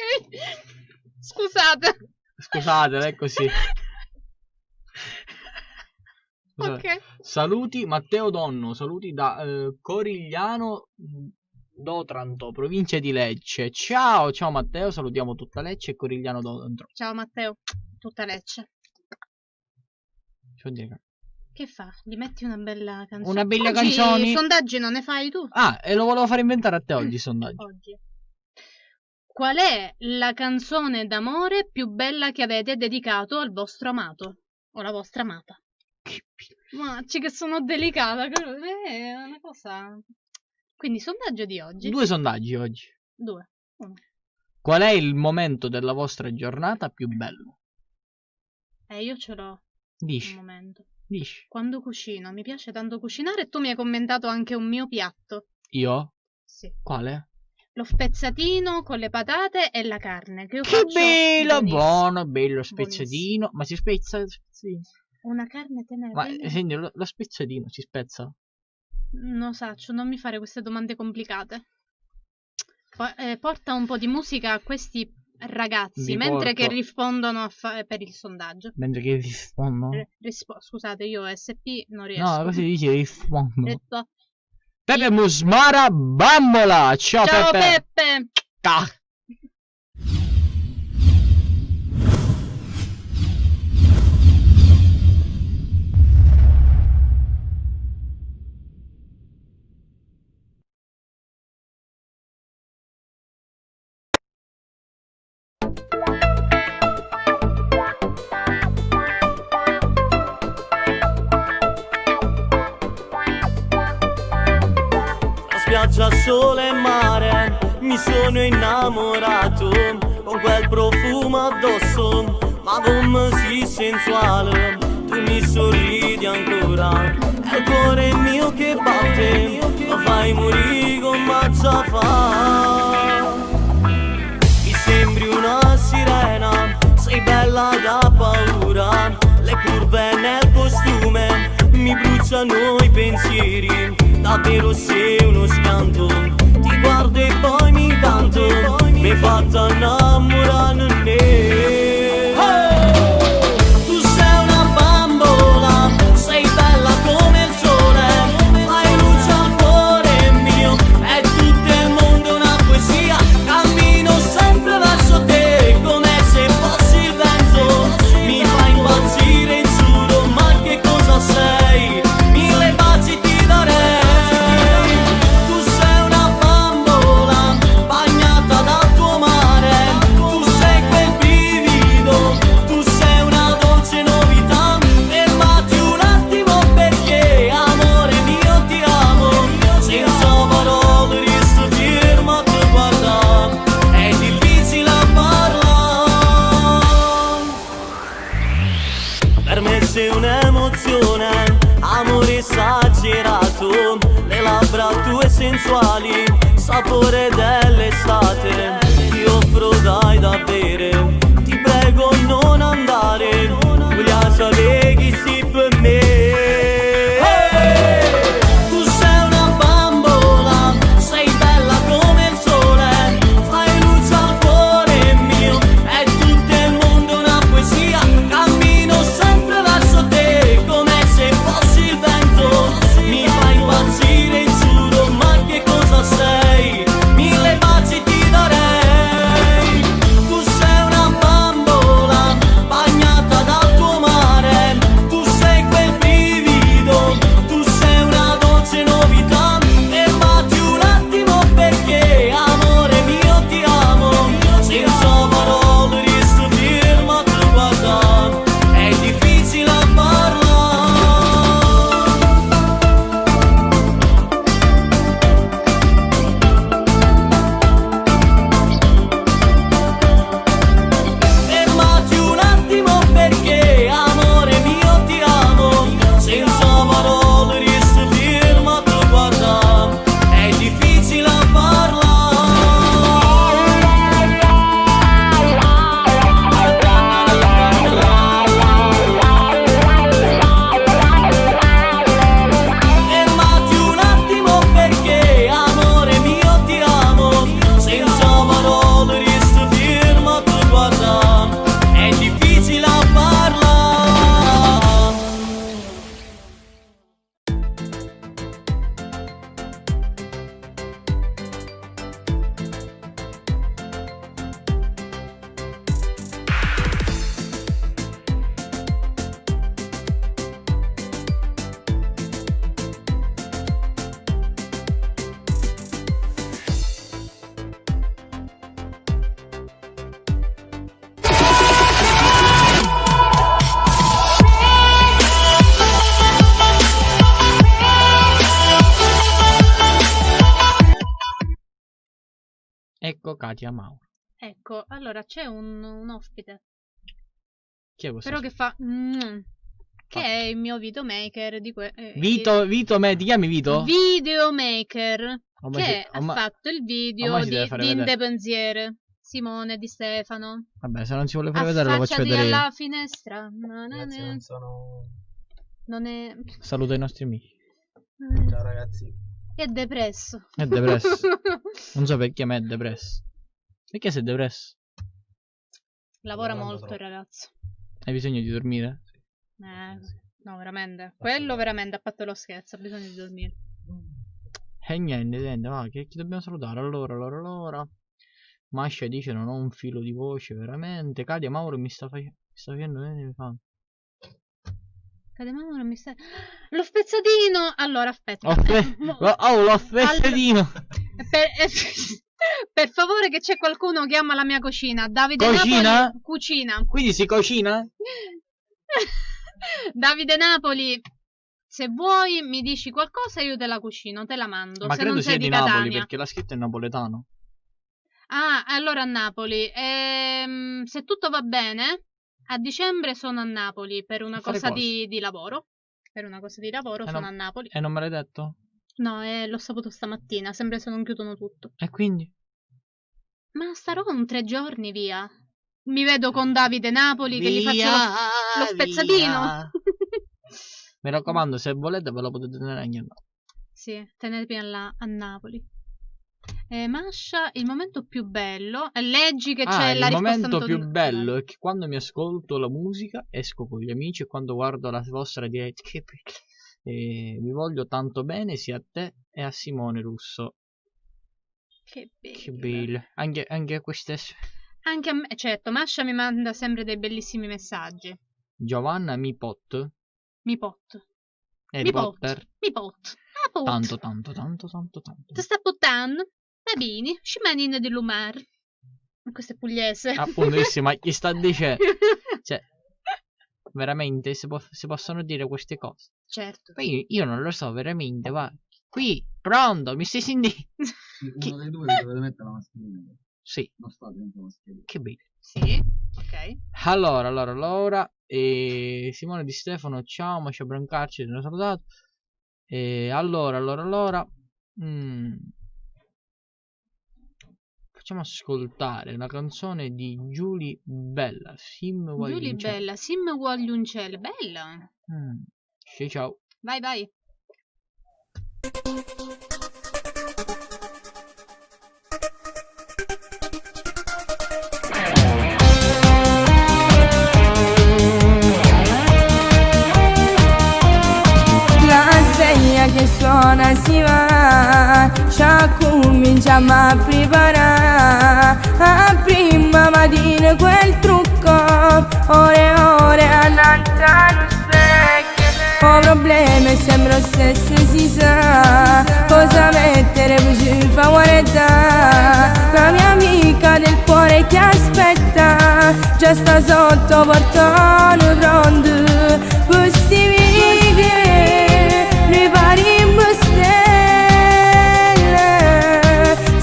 scusate. Scusate, è così. Scusate. Ok. Saluti Matteo Donno, saluti da Corigliano d'Otranto, provincia di Lecce. Ciao, ciao Matteo, salutiamo tutta Lecce e Corigliano d'Otranto. Ciao Matteo, tutta Lecce. Che vuol dire? Che fa? Gli metti una bella canzone? Una bella Oggi canzone. I sondaggi non ne fai tu? Ah, e lo volevo fare inventare a te oggi il sondaggio. Oggi. Qual è la canzone d'amore più bella che avete dedicato al vostro amato? O la vostra amata? Ma che sono delicata. È una cosa... Quindi sondaggio di oggi. 2 sondaggi oggi. 2. 1. Qual è il momento della vostra giornata più bello? Io ce l'ho un Dici, momento. dici. Quando cucino, mi piace tanto cucinare e tu mi hai commentato anche un mio piatto. Io? Sì. Quale? Lo spezzatino con le patate e la carne che io Che faccio bello, buonissimo. buono, bello spezzatino. Ma si spezza lo spezzatino? Una carne tenera. Ma senti, lo spezzatino si spezza? Non saccio, non mi fare queste domande complicate. Porta un po' di musica a questi ragazzi Vi mentre porto- che rispondono per il sondaggio. Mentre che rispondo? Scusate, io SP non riesco. No, così dici rispondo. Detto- Pepe Musmara Bambola. Ciao, Ciao Pepe. Peppe! Ah. Spiaggia, sole e mare, mi sono innamorato con quel profumo addosso, ma come sei sensuale, tu mi sorridi ancora, è il cuore mio che batte, lo fai morire con mazza fa. Mi sembri una sirena, sei bella da paura, le curve nel costume mi bruciano i pensieri, davvero sei uno scanto, ti guardo e poi mi canto, mi hai fatto innamorare di me. Tu sei una bambola, sei bella come il sole, fai luce al cuore mio, è tutto il mondo una poesia, cammino sempre verso te come se fossi il vento, mi fai impazzire in suro, ma che cosa sei? Mille baci ti darei. Tu sei una bambola bagnata dal tuo mare, tu sei quel brivido, tu sei una dolce novità. Fermati un attimo perché amore mio ti amo, senza parole resto fermo a te guardare, è difficile parlare. Per me sei un'emozione, amore esagerato, le labbra tue sensuali, sapore dell'estate, ti offro dai da bere, ti prego non andare, voglio sapere chi sei per me. Tu sei una bambola, sei bella come il sole, fai luce al cuore mio, è tutto il mondo una poesia, cammino sempre verso te come se fossi il vento, mi fai impazzire in suro, ma che cosa sei? Mille baci ti darei. Tu sei una bambola bagnata dal tuo mare, tu sei quel Ecco Katia Mauro. Ecco, allora c'è un ospite, Chi è questo? però che fa... che è il mio videomaker di Vito ti chiami Vito? videomaker, Ormai che si- ormai- ha fatto il video ormai si di deve fare vedere. Indepenziere, Simone Di Stefano. Vabbè, se non si vuole fare vedere lo faccio Affacciati vedere io. alla finestra. Ragazzi, non sono... Non è... Saluta i nostri amici. Ciao ragazzi. È depresso. È depresso. Non so perché, ma è depresso. Perché sei depresso? Lavora Lavorando molto il troppo. ragazzo. Hai bisogno di dormire? No, veramente. Quello veramente, a parte lo scherzo, ha bisogno di dormire. E niente, va, che chi dobbiamo salutare? Allora. Mascia dice non ho un filo di voce, veramente. Katia Mauro mi sta facendo bene, mi fa. Cademamo, non mi sta... Lo spezzatino! Allora, aspetta. Lo spezzatino! Per favore, che c'è qualcuno che ama la mia cucina. Davide Cucina? Napoli. Cucina. Quindi si cucina? Davide Napoli, se vuoi mi dici qualcosa io te la cucino, te la mando. Ma se credo non sia sei di di Napoli Catania. perché l'ha scritto in napoletano. Ah, allora a Napoli. Se tutto va bene, a dicembre sono a Napoli per una Fare cosa cosa? di lavoro. Per una cosa di lavoro sono no. a Napoli. E non me l'hai detto? No, l'ho saputo stamattina, sempre se non chiudono tutto. E quindi? Ma starò 3 giorni via. Mi vedo con Davide Napoli che gli faccio lo spezzatino. Mi raccomando, se volete ve lo potete tenere anche a Napoli. Sì, tenetevi a Napoli. Masha, il momento più bello. Leggi che c'è la il risposta momento Antonio. più bello è che quando mi ascolto la musica, esco con gli amici e quando guardo la vostra diretta, vi voglio tanto bene sia a te e a Simone Russo. Che bello. Che bello. Anche a queste Anche a me, certo, Masha mi manda sempre dei bellissimi messaggi. Giovanna Mipot. Mi pot. Harry Mi pot. Potter. Mi pot. Ah, pot. Tanto. Ti sta buttando? Va bene, scimanina dell'umar. Questo è pugliese. Appunto, sì, ma chi sta dicendo? Cioè, veramente si possono dire queste cose. Certo. Poi io non lo so, veramente, va. Qui, pronto, mi stai sentendo? Uno dei due dovete mettere la mascherina. Sì, Non sta dentro la mascherina. che bello. Sì, ok. Allora, Simone Di Stefano, ciao, Macio Brancarci, ti ho salutato. Allora. Facciamo ascoltare una canzone di Giulia Bella, Sim Giulia Guagliuncella. bella, Sim Guagliuncella, bella. Ciao. Vai. La sveglia che suona si va, ci cominciamo a preparare. A prima mattina quel trucco, ore annanzi allo specchio. Ho problemi, sembra stesso si sa, cosa mettere per ci fa guardare. La mia amica del cuore che aspetta, già sta sotto portone pronto. Questi vighe, ripariamo stelle,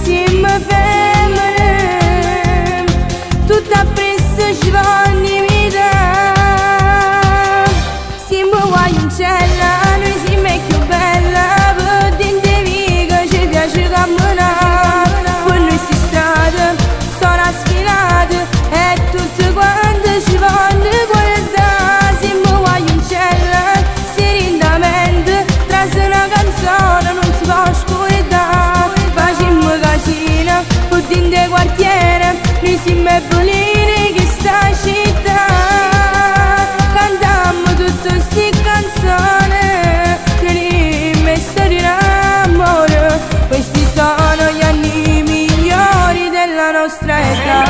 siamo femmine, tutta appresso ci vanno in vita. Siamo guagliuncella, noi siamo più bella, per dente viga ci piace camminare. Per noi si strada, sono sfilate, e tutte quante ci vanno guardare. Siamo guagliuncella, serenamente, trase una canzone non si può scordare. Facciamo casino, per dente quartiere, noi siamo bolini che sta città. Cantiamo tutte queste canzoni, prima storia d'amore. Questi sono gli anni migliori della nostra età.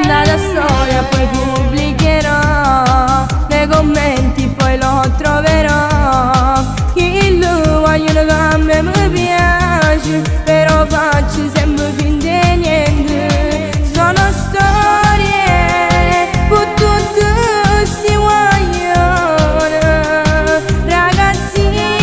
Dalla storia poi pubblicherò, nei commenti poi lo troverò. Chi lo vogliono che a me mi piace, però faccio sempre finta di niente. Sono storie, per tutti si vogliono, ragazzine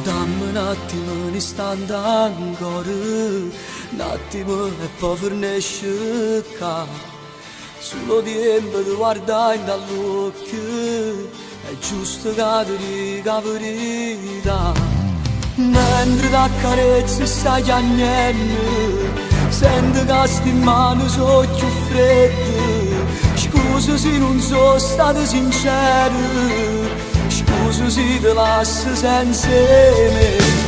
Dammi un attimo un istante ancora, un attimo e poi fornisce qua. Solo tempo di guardare dall'occhio, è giusto che ti dica verità. Mentre ti accarezzi stai chiagnendo, sento che sti mani sono più fredde. Scusa se non sono stato sincero, scusa se ti lascio senza me.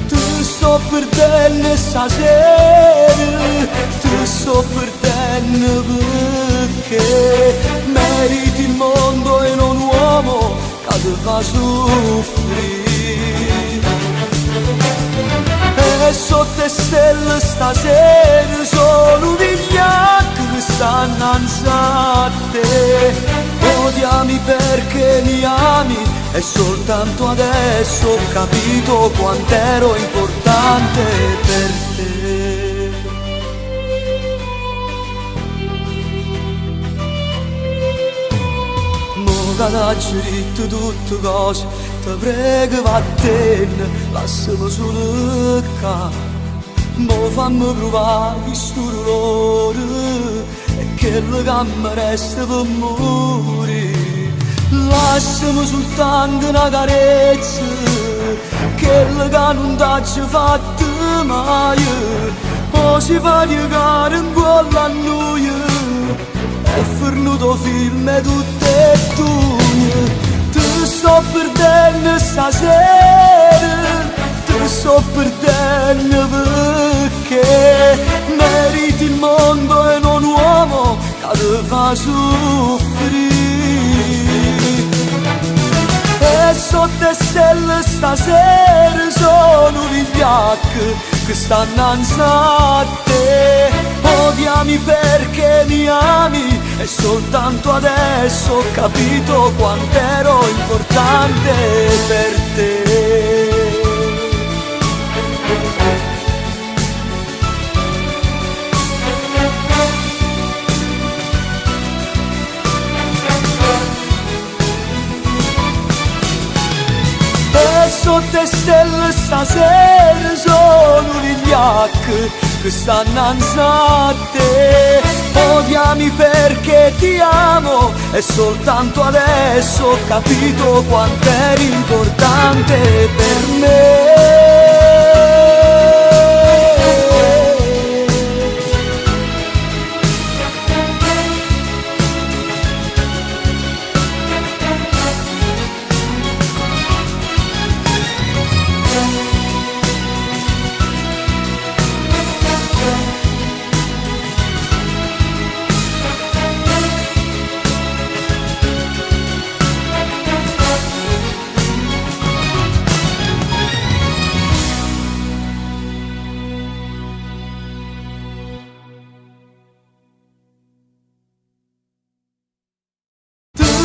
Ti sto perdendo stasera, ti sto perdendo perché meriti il mondo e non un uomo che ti fa soffrire. E sotto le stelle stasera sono vigliacchi che stanno a te. Odiami perché mi ami e soltanto adesso ho capito quanto ero importante per te. Mo che t'ho detto tutte cose, ti prego vattene, lasciami solo qua. Mo fammi provare questo dolore e quello che mi resta per morire. Lasciami soltanto una carezza, quello che non t'ho fatto mai. O si fa piegare in cuore a noi, è fornuto film e tutte e due. Ti sto perdendo stasera, ti sto perdendo perché meriti il mondo e non un uomo che ti fa soffrire. E sotto le stelle stasera sono vigliacchi che stanno a te. Odiami perché mi ami e soltanto adesso ho capito quanto ero importante per te. E sotto le stelle stasera sono vigliacchi che stanno a te. Odiami perché ti amo e soltanto adesso ho capito quanto eri importante per me.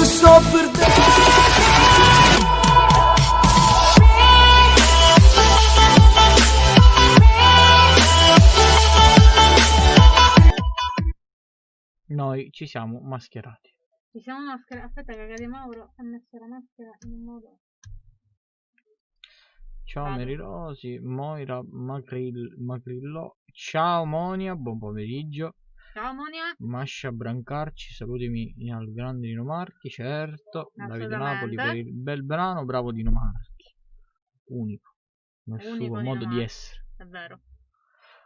Sto perdendo. Noi ci siamo mascherati. Ci siamo mascherati. Aspetta che cade Mauro ha messo la maschera in un modo. Ciao Vado. Mary Rosi, Moira Macrillo, ciao Monia, buon pomeriggio. Ciao Monia. Mascia Brancarci, salutami al grande Dino Marchi, certo. Davide Assolutamente. Napoli per il bel brano, bravo Dino Marchi. Unico nel Unico suo Dino modo di Marchi. essere. È vero.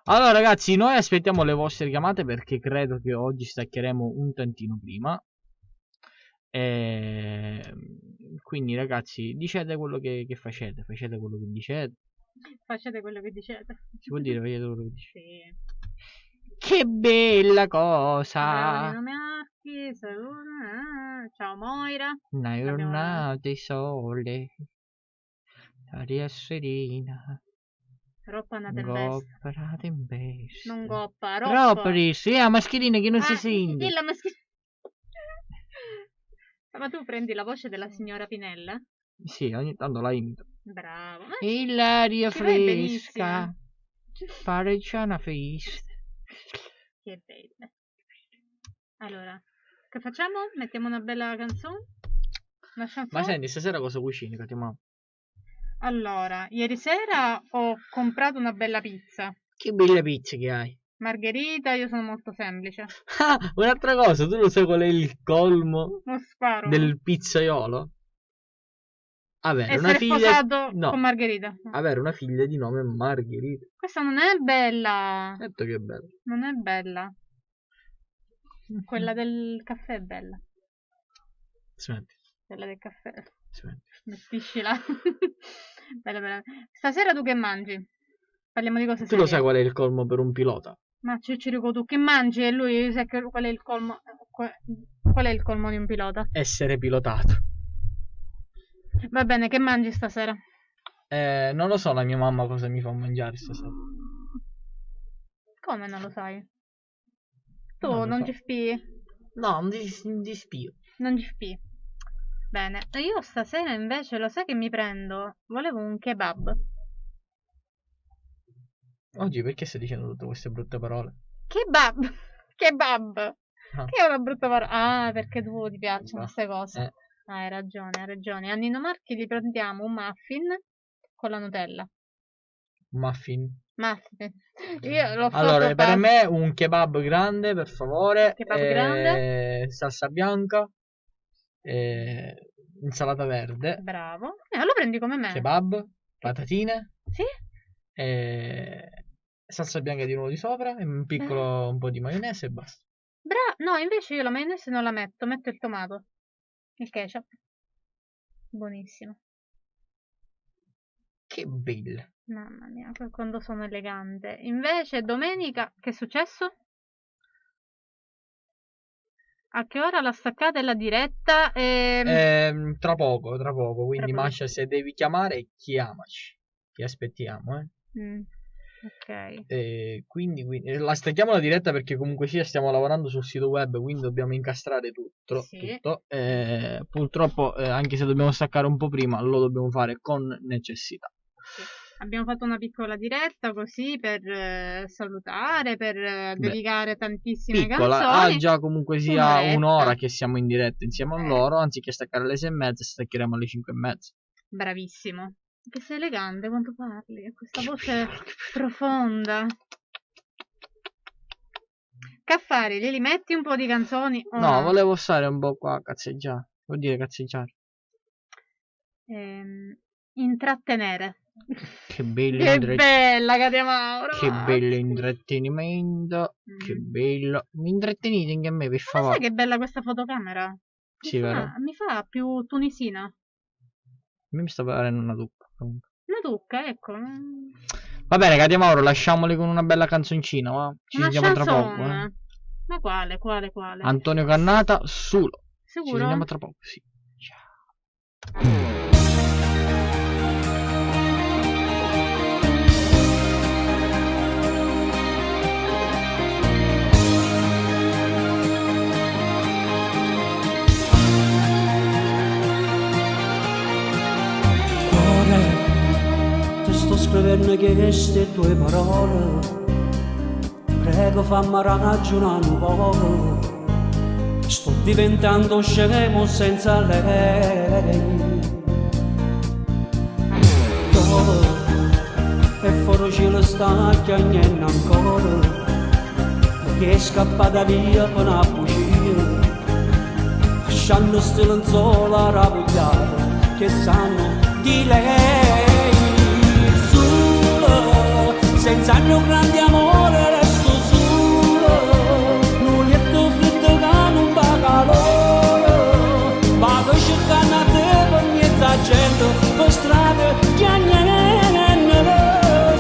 Allora ragazzi, noi aspettiamo le vostre chiamate perché credo che oggi staccheremo un tantino prima. Quindi ragazzi, dicete quello che facete quello che dicete. Facete quello che dicete. Si può dire, facete quello che dicete. Sì. Che bella Bravo cosa! Dino Marchi. Ciao Moira. Una L'abbiamo giornata di sole, aria serena, Roppa una tempesta. goppa tempesta. Non goppa, roppa. Troppo sì, la mascherina che non si Ah, sente. la mascherina. Ma tu prendi la voce della signora Pinella? Sì, ogni tanto la imito. Bravo. L'aria ci vai fresca. benissimo. Pare c'è una festa. Che belle. Allora, che facciamo? Mettiamo una bella canzone? Una chanson? Ma senti, stasera cosa cucini, Katia? Allora, ieri sera ho comprato una bella pizza. Che belle pizze che hai. Margherita, io sono molto semplice. Ah, un'altra cosa, tu lo sai qual è il colmo Non sparo. del pizzaiolo? Avere una Essere figlia... sposato No, con Margherita. avere una figlia di nome Margherita. Questa non è bella. Certo che è bello. Non è bella. Quella del caffè è bella. Smetti, Quella del caffè. smetti. Mettiscila. Bella, bella. Stasera tu che mangi? Parliamo di cose Tu lo serie. sai qual è il colmo per un pilota? Ma Cicirico, tu che mangi? E lui sa qual è il colmo. Qual è il colmo di un pilota? Essere pilotato. Va bene, che mangi stasera? Non lo so la mia mamma cosa mi fa mangiare stasera. Come non lo sai? Tu Non lo non so. ci spii? No, non ti spio. Non ci spii. Bene, e io stasera invece lo sai che mi prendo? Volevo un kebab. Oggi perché stai dicendo tutte queste brutte parole? Kebab! Kebab! Ah. Che è una brutta parola. Ah, perché tu ti piacciono queste cose. Ah, hai ragione, hai ragione. A Nino Marchi gli prendiamo un muffin con la Nutella. Muffin. Muffin. Io l'ho Allora, fatto per fare- me un kebab grande, per favore. Kebab grande. Salsa bianca. Insalata verde. Bravo. Lo prendi come me. Kebab. Patatine. Sì? Salsa bianca di nuovo di sopra. E un piccolo un po' di maionese e basta. No, invece io la maionese non la metto il tomato. Il ketchup. Buonissimo. Che bello. Mamma mia, quando sono elegante. Invece domenica, che è successo? A che ora la staccata e la diretta? Tra poco. Quindi, Tra poco. Masha, se devi chiamare, chiamaci. Ti aspettiamo, Ok. Quindi la stacchiamo la diretta perché comunque sia stiamo lavorando sul sito web, quindi dobbiamo incastrare tutto. Sì. Purtroppo, anche se dobbiamo staccare un po' prima, lo dobbiamo fare con necessità. Sì. Abbiamo fatto una piccola diretta così per salutare, per dedicare tantissime Piccola, canzoni. già comunque sia Un'oretta. un'ora che siamo in diretta insieme a loro, anziché staccare alle 6:30, staccheremo alle 5:30. Bravissimo. Che sei elegante quando parli, questa voce profonda. Caffari, li metti un po' di canzoni? O No, volevo stare un po' qua a cazzeggiare. Vuol dire cazzeggiare. Intrattenere. Che bello Che intrattenimento. bella Katia Mauro. Che va. bello intrattenimento. Mm. Che bello. Mi intrattenite anche a me, per Ma sai favore. che bella questa fotocamera? Sì, vero. Mi fa più tunisina. A me mi sta parendo una tuppa. comunque. Una tucca, ecco. Va bene, Katia Mauro, lasciamoli con una bella canzoncina, va? Ci Una sentiamo tra poco. chanson. Ma quale? Antonio Cannata, Sulo. Ci Sicuro? sentiamo tra poco, sì. Cuore, ti sto scrivendo queste tue parole, prego fammi ragionare un po', sto diventando scemo senza lei. Dove e fuori cielo sta chiagnendo ancora, che è scappata via per una bugia, lasciando sti lenzuola rapugliate che sanno di lei. Solo, senza il mio grande amore resto solo, un lieto freddo che non va calore, vado cercando a te per mezza gente, per strade chiagnene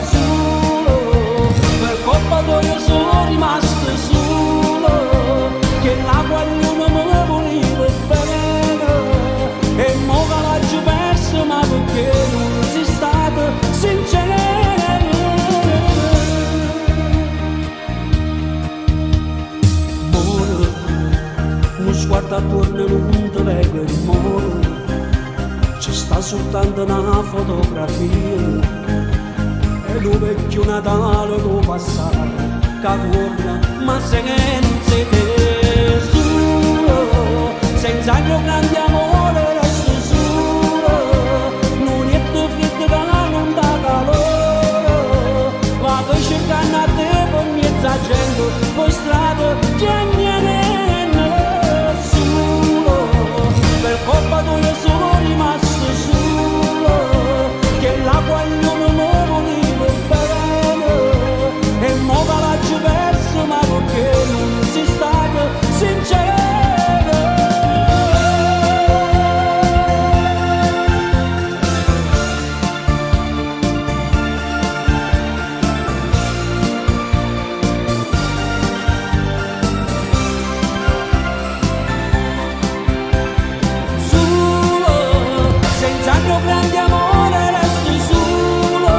solo, per colpa tua io sono rimasto solo, che la guagliona me voleva bene, e mo che l'ho perso ma perché non sei stato sincero. Amore, uno sguardo attorno non ti leggo il muro, ci sta soltanto una fotografia e lo vecchio Natale lo passato che torna ma senza te solo senza il mio grande amore resto solo non è più freddo che non dà calore vado cercando a te per mezza gente per strada che niente solo per colpa tua sono rimasto solo che l'acqua non mi volevo bene e mo l'ho perso ma perché non si stato sincero. Grande amore resti solo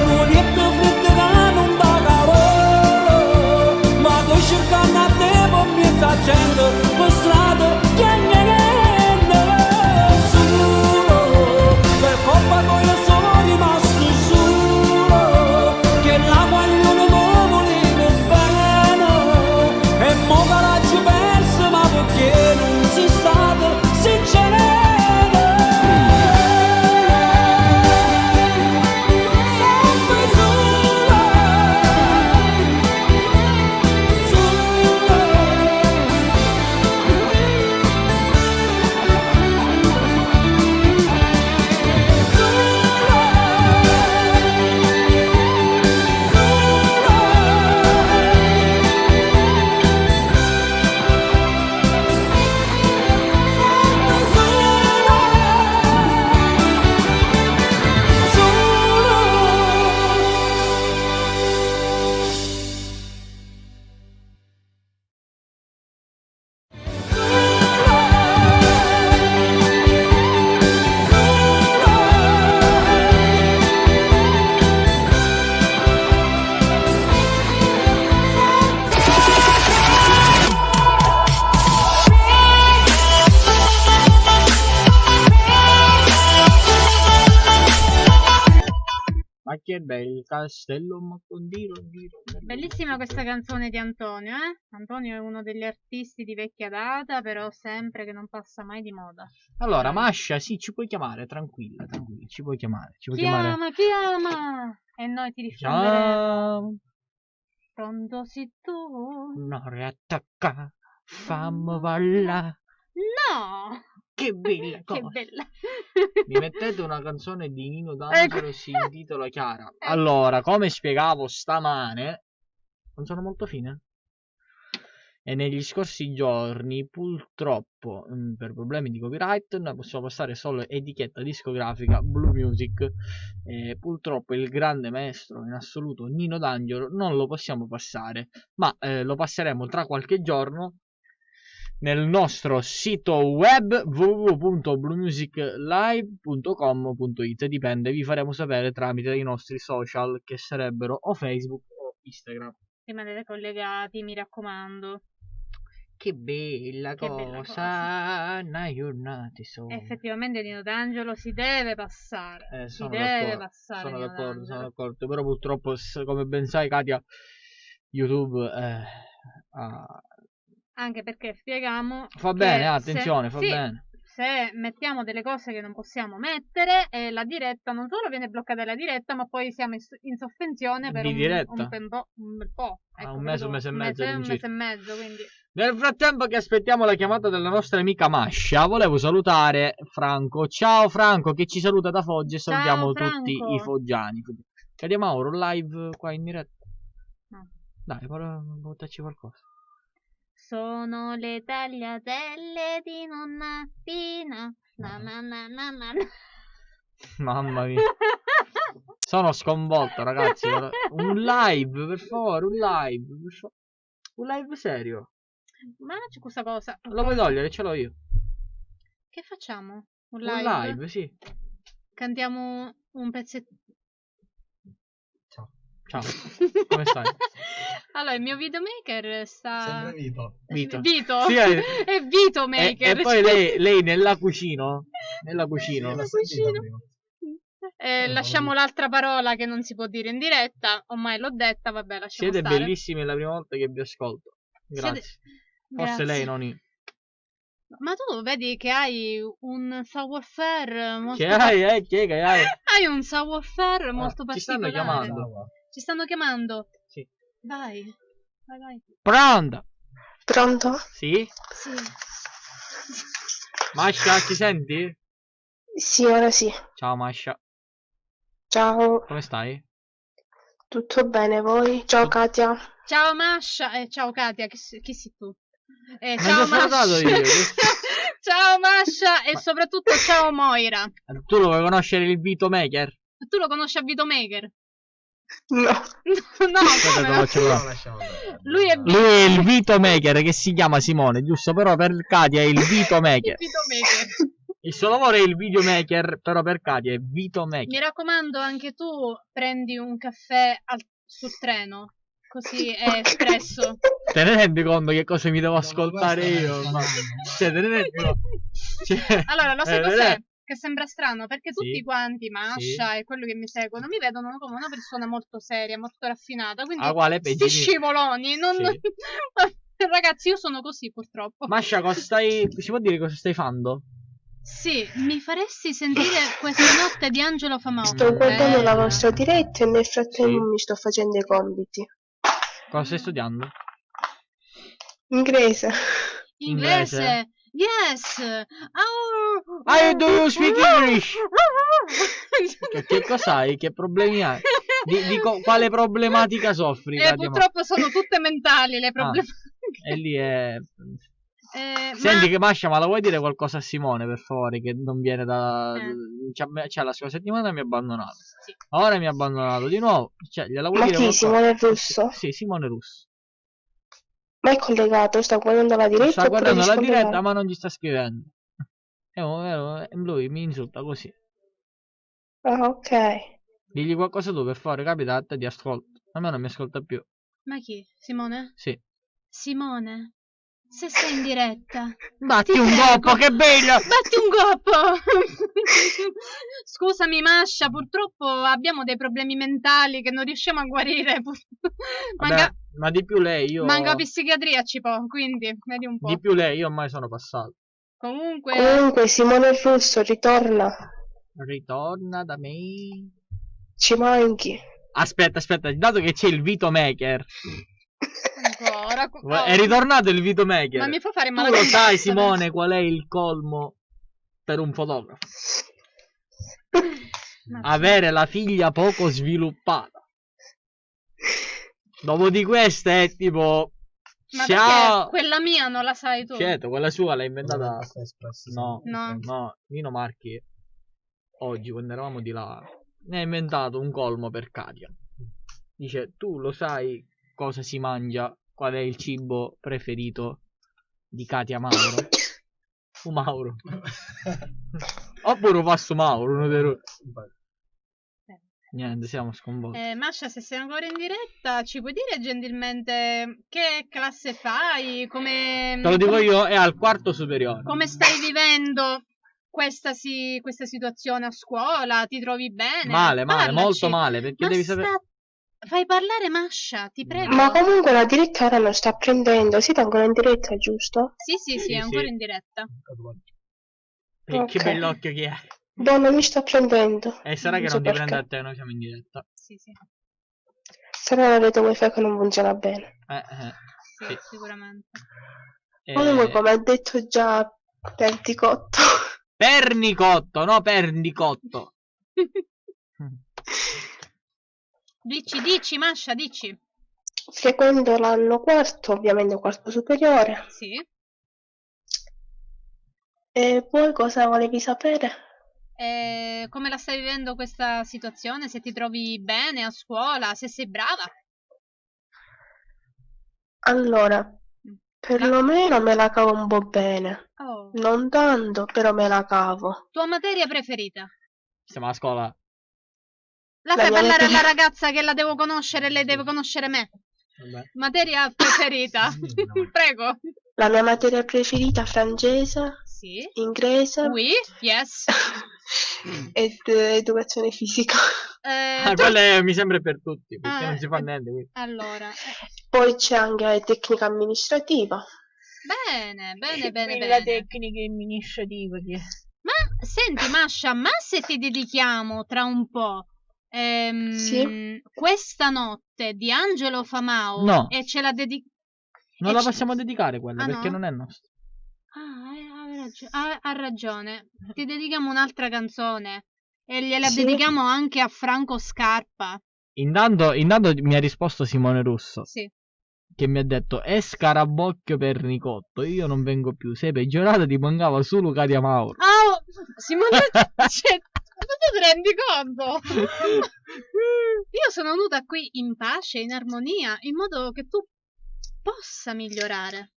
non è più freddo che non dà calore ma sto cercando a te per mezza gente per strada che niente solo per colpa tua sono rimasto solo che l'acqua non mi volevo bene e mo che l'ho perso ma perché non si stato sincero. Ma che bello il castello Maccondiro. Bellissima questa canzone di Antonio, eh? Antonio è uno degli artisti di vecchia data, però sempre che non passa mai di moda. Allora, Masha, sì, ci puoi chiamare, tranquilla, ci puoi chiamare. Ci puoi chiamare. Chiama! E noi ti risponderemo. Ciao. Pronto sei tu? Non riattacca, fammi balla. No! Che bella cosa. Che bella! Mi mettete una canzone di Nino D'Angelo, Ecco. si intitola Chiara. Allora, come spiegavo stamane, non sono molto fine. E negli scorsi giorni, purtroppo, per problemi di copyright, noi possiamo passare solo etichetta discografica Blue Music. Purtroppo il grande maestro in assoluto Nino D'Angelo non lo possiamo passare, ma lo passeremo tra qualche giorno nel nostro sito web www.bluemusiclive.com.it. Dipende, vi faremo sapere tramite i nostri social, che sarebbero o Facebook o Instagram. Rimanete collegati, mi raccomando. Che bella Che cosa, bella cosa. una giornata sola. Effettivamente Nino D'Angelo si deve passare. Si Sono deve d'accordo, passare. sono Nino d'accordo, D'Angelo. sono d'accordo. Però purtroppo, come ben sai, Katia, YouTube Anche perché spieghiamo. fa che bene, attenzione, fa sì, bene. Se mettiamo delle cose che non possiamo mettere, la diretta non solo viene bloccata la diretta, ma poi siamo in sospensione per Di un diretta? bel po'. Ecco, Un mese, credo un mese e mezzo. un all'incirca. mese e mezzo, quindi. Nel frattempo che aspettiamo la chiamata della nostra amica Masha, volevo salutare Franco. Ciao Franco, che ci saluta da Foggia, e salutiamo tutti Franco. i foggiani. Cadiamo ora live qua in diretta. No. Dai, buttaci qualcosa. Sono le tagliatelle di nonna Pina. Na na na na na. Mamma mia. Sono sconvolto, ragazzi. Un live, per favore, un live. Un live serio. Ma c'è questa cosa. Lo puoi togliere, ce l'ho io. Che facciamo? Un Un live, sì. Cantiamo un pezzetto. Ciao, come stai? Allora, il mio videomaker sta. Sempre Vito. Vito. Vito. Sì, È Vito Maker. E poi lei nella cucina Nella cucina. Nella cucina. Lasciamo l'altra parola che non si può dire in diretta. Ormai l'ho detta, vabbè, lasciamo Siete stare. bellissimi, è la prima volta che vi ascolto. Grazie. Forse Grazie. lei non... Ma tu vedi che hai un savoir-faire molto... Che hai, che hai? Hai un savoir-faire molto Ci stanno particolare. chiamando. Ci stanno chiamando. Sì. Vai. Vai. Pronto? Pronto? Sì? Sì. Masha, ci senti? Sì, ora sì. Ciao Masha, Ciao, come stai? tutto bene voi? Ciao Katia. Ciao Masha e ciao Katia, chi sei tu? Ma Ciao ti ho salutato Masha. io. Ciao Masha e Ma- soprattutto ciao Moira. Tu lo vuoi conoscere il videomaker? Tu lo conosci a Videomaker? No. No, Aspetta, come te lo no? faccio provare. Lui è Lui è il videomaker che si chiama Simone, giusto? Però per Katia è il videomaker. Videomaker. Il suo lavoro è il videomaker, però per Katia è videomaker. Mi raccomando, anche tu prendi un caffè sul treno, così è espresso. Te ne rendi conto che cosa mi devo ascoltare io? Ma... Cioè, te ne rendi conto? Cioè, Allora, lo sai te ne cos'è? rendi- Che sembra strano, perché tutti Sì. quanti, Masha e quelli che mi seguono, mi vedono come una persona molto seria, molto raffinata. Quindi, Ah, quale sti peggio? scivoloni, non... Sì. Ragazzi, io sono così, purtroppo. Masha, cosa stai... Si può dire cosa stai fando? Sì, mi faresti sentire questa notte di Angelo Famato. Sto guardando la Bella. vostra diretta e nel frattempo Sì. mi sto facendo i compiti. Cosa stai studiando? Inglese. Inglese. Yes. Oh. I do speak English. Che cos'hai? Che problemi hai? Quale problematica soffri? Katia? Purtroppo sono tutte mentali le problematiche. E lì è... Ma- Senti che Masha, ma la vuoi dire qualcosa a Simone, per favore, che non viene da... Cioè, la scorsa settimana mi ha abbandonato. Sì. Ora mi ha abbandonato di nuovo. Cioè, gliela vuoi Ma dire chi? qualcosa? Simone Russo? Sì, Simone Russo. Ma è collegato? Sta guardando la diretta Sta oppure guardando la risponde diretta, là? ma non ci sta scrivendo. Lui mi insulta così. Ah, ok. Digli qualcosa tu, per favore, capita a te ti ascolto. A me non mi ascolta più. Ma chi? Simone? Sì. Simone, se sei in diretta, Batti ti un prego. coppo, che bello! batti un coppo! Scusami, Masha, purtroppo abbiamo dei problemi mentali che non riusciamo a guarire. Vabbè, ma di più lei, io... Manca psichiatria, quindi vedi un po'. Di più lei, io ormai sono passato. Comunque, Comunque Simone Russo ritorna. Ritorna da me. Ci manchi. Aspetta, dato che c'è il videomaker. ancora. È ritornato il videomaker. Ma mi fa fare Tu male. lo con sai, questo Simone, qual è il colmo per un fotografo? adesso? Avere la figlia poco sviluppata. Dopo di questa è tipo... Ma ciao! perché quella mia non la sai tu? Certo, quella sua l'hai inventata... No, No. Nino Marchi oggi quando eravamo di là ne ha inventato un colmo per Katia. Dice, tu lo sai cosa si mangia? Qual è il cibo preferito di Katia Mauro? Fu Mauro. Oppure fa su Mauro, uno dei due. Niente, siamo sconvolti. Masha, se sei ancora in diretta, ci puoi dire gentilmente che classe fai? Come, Te lo dico io, è al quarto superiore. come stai vivendo questa situazione a scuola? Ti trovi bene? Male, Parlaci. molto male, perché Ma devi sapere... Fai parlare Masha, ti prego. Ma comunque la diretta ora non sta prendendo. Siete ancora in diretta, giusto? Sì, Sì, è ancora sì. in diretta. Che Ok. bell'occhio che hai. No, non mi sta prendendo. E sarà che Non non so ti prende a perché. te, noi siamo in diretta. Sì. Sarà la rete wifi che non funziona bene. Sì, sicuramente. Comunque, come ha detto già Perticotto, Pernicotto, no pernicotto. Dici, Masha, dici. frequento l'anno quarto, ovviamente quarto superiore. Sì. E poi cosa volevi sapere? Come la stai vivendo questa situazione? Se ti trovi bene a scuola, se sei brava? Allora, perlomeno me la cavo un po' bene. Oh. Non tanto, però me la cavo. Tua materia preferita? Siamo a scuola. La La fai mia parlare materia- alla ragazza che la devo conoscere e lei deve conoscere me. Vabbè. Materia preferita? Prego. La mia materia preferita francese, Sì. inglese Oui, yes. ed educazione fisica. Quelle mi sembra per tutti, perché Ah, non si fa niente. Quindi. Allora, Poi c'è anche tecnica amministrativa. bene, bene, bene, La bene. tecnica amministrativa che... Ma senti, Masha, ma se ti dedichiamo tra un po' Sì. questa notte di Angelo Famao No. e ce la dedichiamo. Non la possiamo dedicare quella, Ah, perché no? non è nostra. Ha ragione. Ti dedichiamo un'altra canzone e gliela Sì. dedichiamo anche a Franco Scarpa. Intanto mi ha risposto Simone Russo, Sì. che mi ha detto: è scarabocchio per Nicotto, io non vengo più, sei peggiorata, ti mancava solo Katia Mauro. Oh, Simone, cioè, tu ti rendi conto? Io sono venuta qui in pace, in armonia, in modo che tu possa migliorare.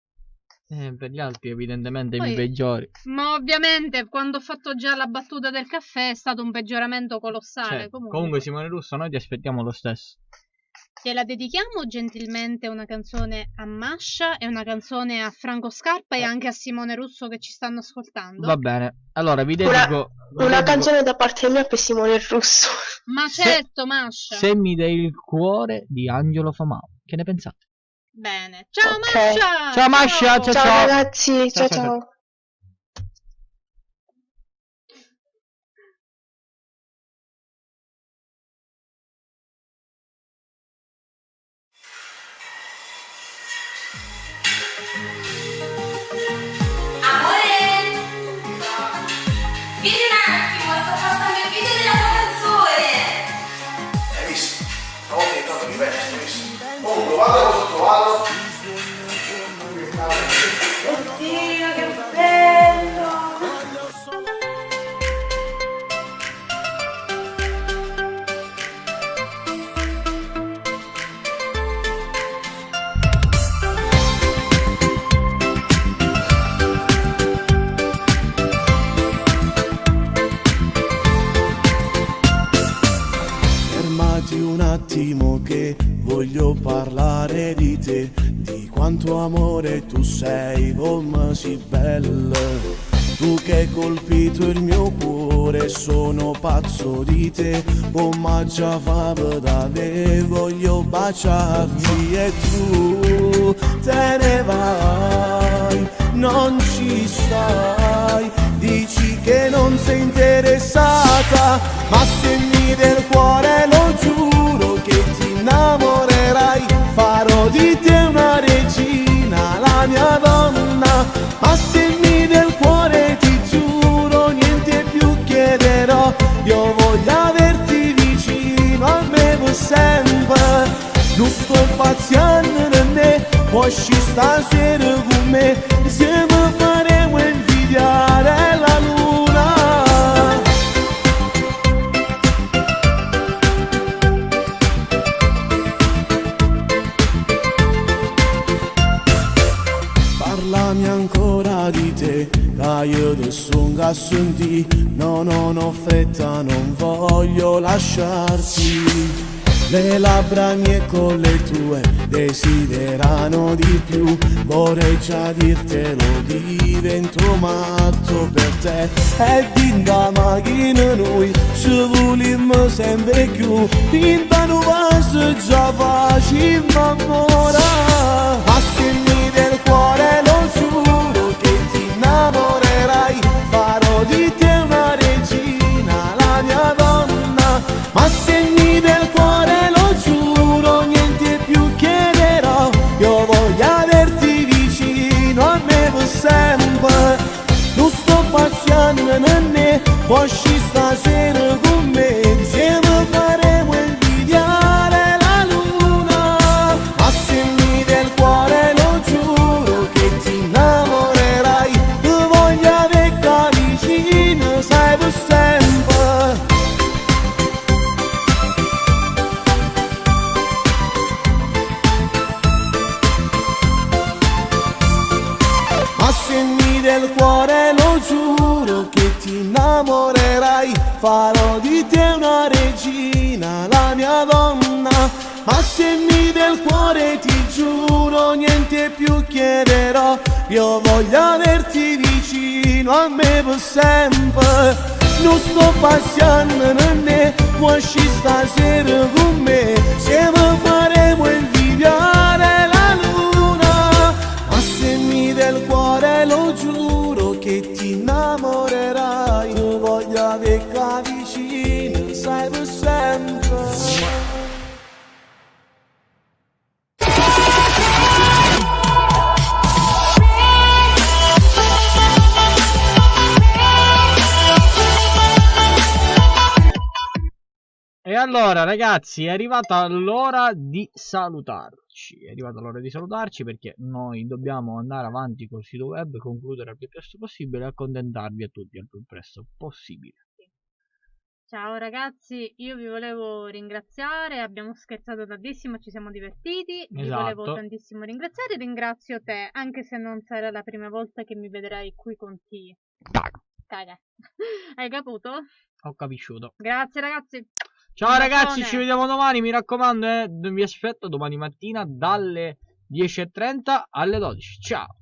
Per gli altri evidentemente mi Poi- peggiori. Ma ovviamente quando ho fatto già la battuta del caffè è stato un peggioramento colossale. Cioè, Comunque, comunque Simone Russo, noi ti aspettiamo lo stesso. gliela dedichiamo gentilmente una canzone a Masha e una canzone a Franco Scarpa e anche a Simone Russo che ci stanno ascoltando. Va bene, allora vi dedico... Una canzone da parte mia per Simone Russo. Ma certo, Masha. Se mi dai il cuore di Angelo Famao. Che ne pensate? Bene. Ciao Ok. Masha! Ciao, Masha, ciao. Ciao ragazzi, Ciao, ciao ciao, ciao. Amore! Vieni un attimo, sto passando il video della tua canzone! Hai visto? Una volta intanto mi vedi, hai visto? Comunque, guarda cosa ho trovato. Oddio, che bello! Fermati un attimo che voglio parlare di te, di quanto amore tu sei, come sei bella. Tu che hai colpito il mio cuore, sono pazzo di te, come già fa da me, voglio baciarti e tu te ne vai, non ci stai, dici che non sei interessata, ma se mi del cuore lo giuro che ti innamorerai, farò di te una regina, la mia donna, ma se mi del cuore ti giuro niente più chiederò, io voglio averti vicino a me per sempre, non sto paziando da me, puoi stasera con me, insieme faremo invidiare la luna. Parlami ancora di te, che io ti sono a sentire, no, non ho fretta, non voglio lasciarti. Le labbra mie con le tue desiderano di più, vorrei già dirtelo, divento matto per te. E dinda macchina noi ci volimmo sempre più, dinda nu passo già facciamo amore. Ma se mi del cuore lo giuro che ti innamorerai, farò di te una regina, la mia donna. Ma se mi del cuore lo giuro niente più chiederò, io voglio averti vicino a me per sempre, non sto passando né, puoi stasera con me, insieme faremo invidiare la luna. Ma se mi del cuore lo giuro che ti innamorerai, ti voglio avere vicino, sai per sempre. Ma se mi del cuore lo giuro che ti innamorerai, farò di te una regina, la mia donna. Ma se mi del cuore ti giuro niente più chiederò, Io voglio averti vicino a me per sempre. Non sto passando né puoi uscire stasera con me. Insieme faremo invidiare la luna. Ma se mi del cuore lo giuro che ti innamorerai. Io voglio averti vicino, sai per sempre. E allora ragazzi, è arrivata l'ora di salutarci. È arrivata l'ora di salutarci perché noi dobbiamo andare avanti col sito web, concludere il più presto possibile e accontentarvi a tutti al più presto possibile. Ciao ragazzi, io vi volevo ringraziare, abbiamo scherzato tantissimo, ci siamo divertiti, vi volevo Esatto. tantissimo ringraziare, ringrazio te, anche se non sarà la prima volta che mi vedrai qui con te. Caga. Hai caputo? Ho capisciuto. Grazie ragazzi. Ciao Un ragazzi, bacione. ci vediamo domani, mi raccomando, vi aspetto domani mattina dalle 10:30 alle 12. Ciao!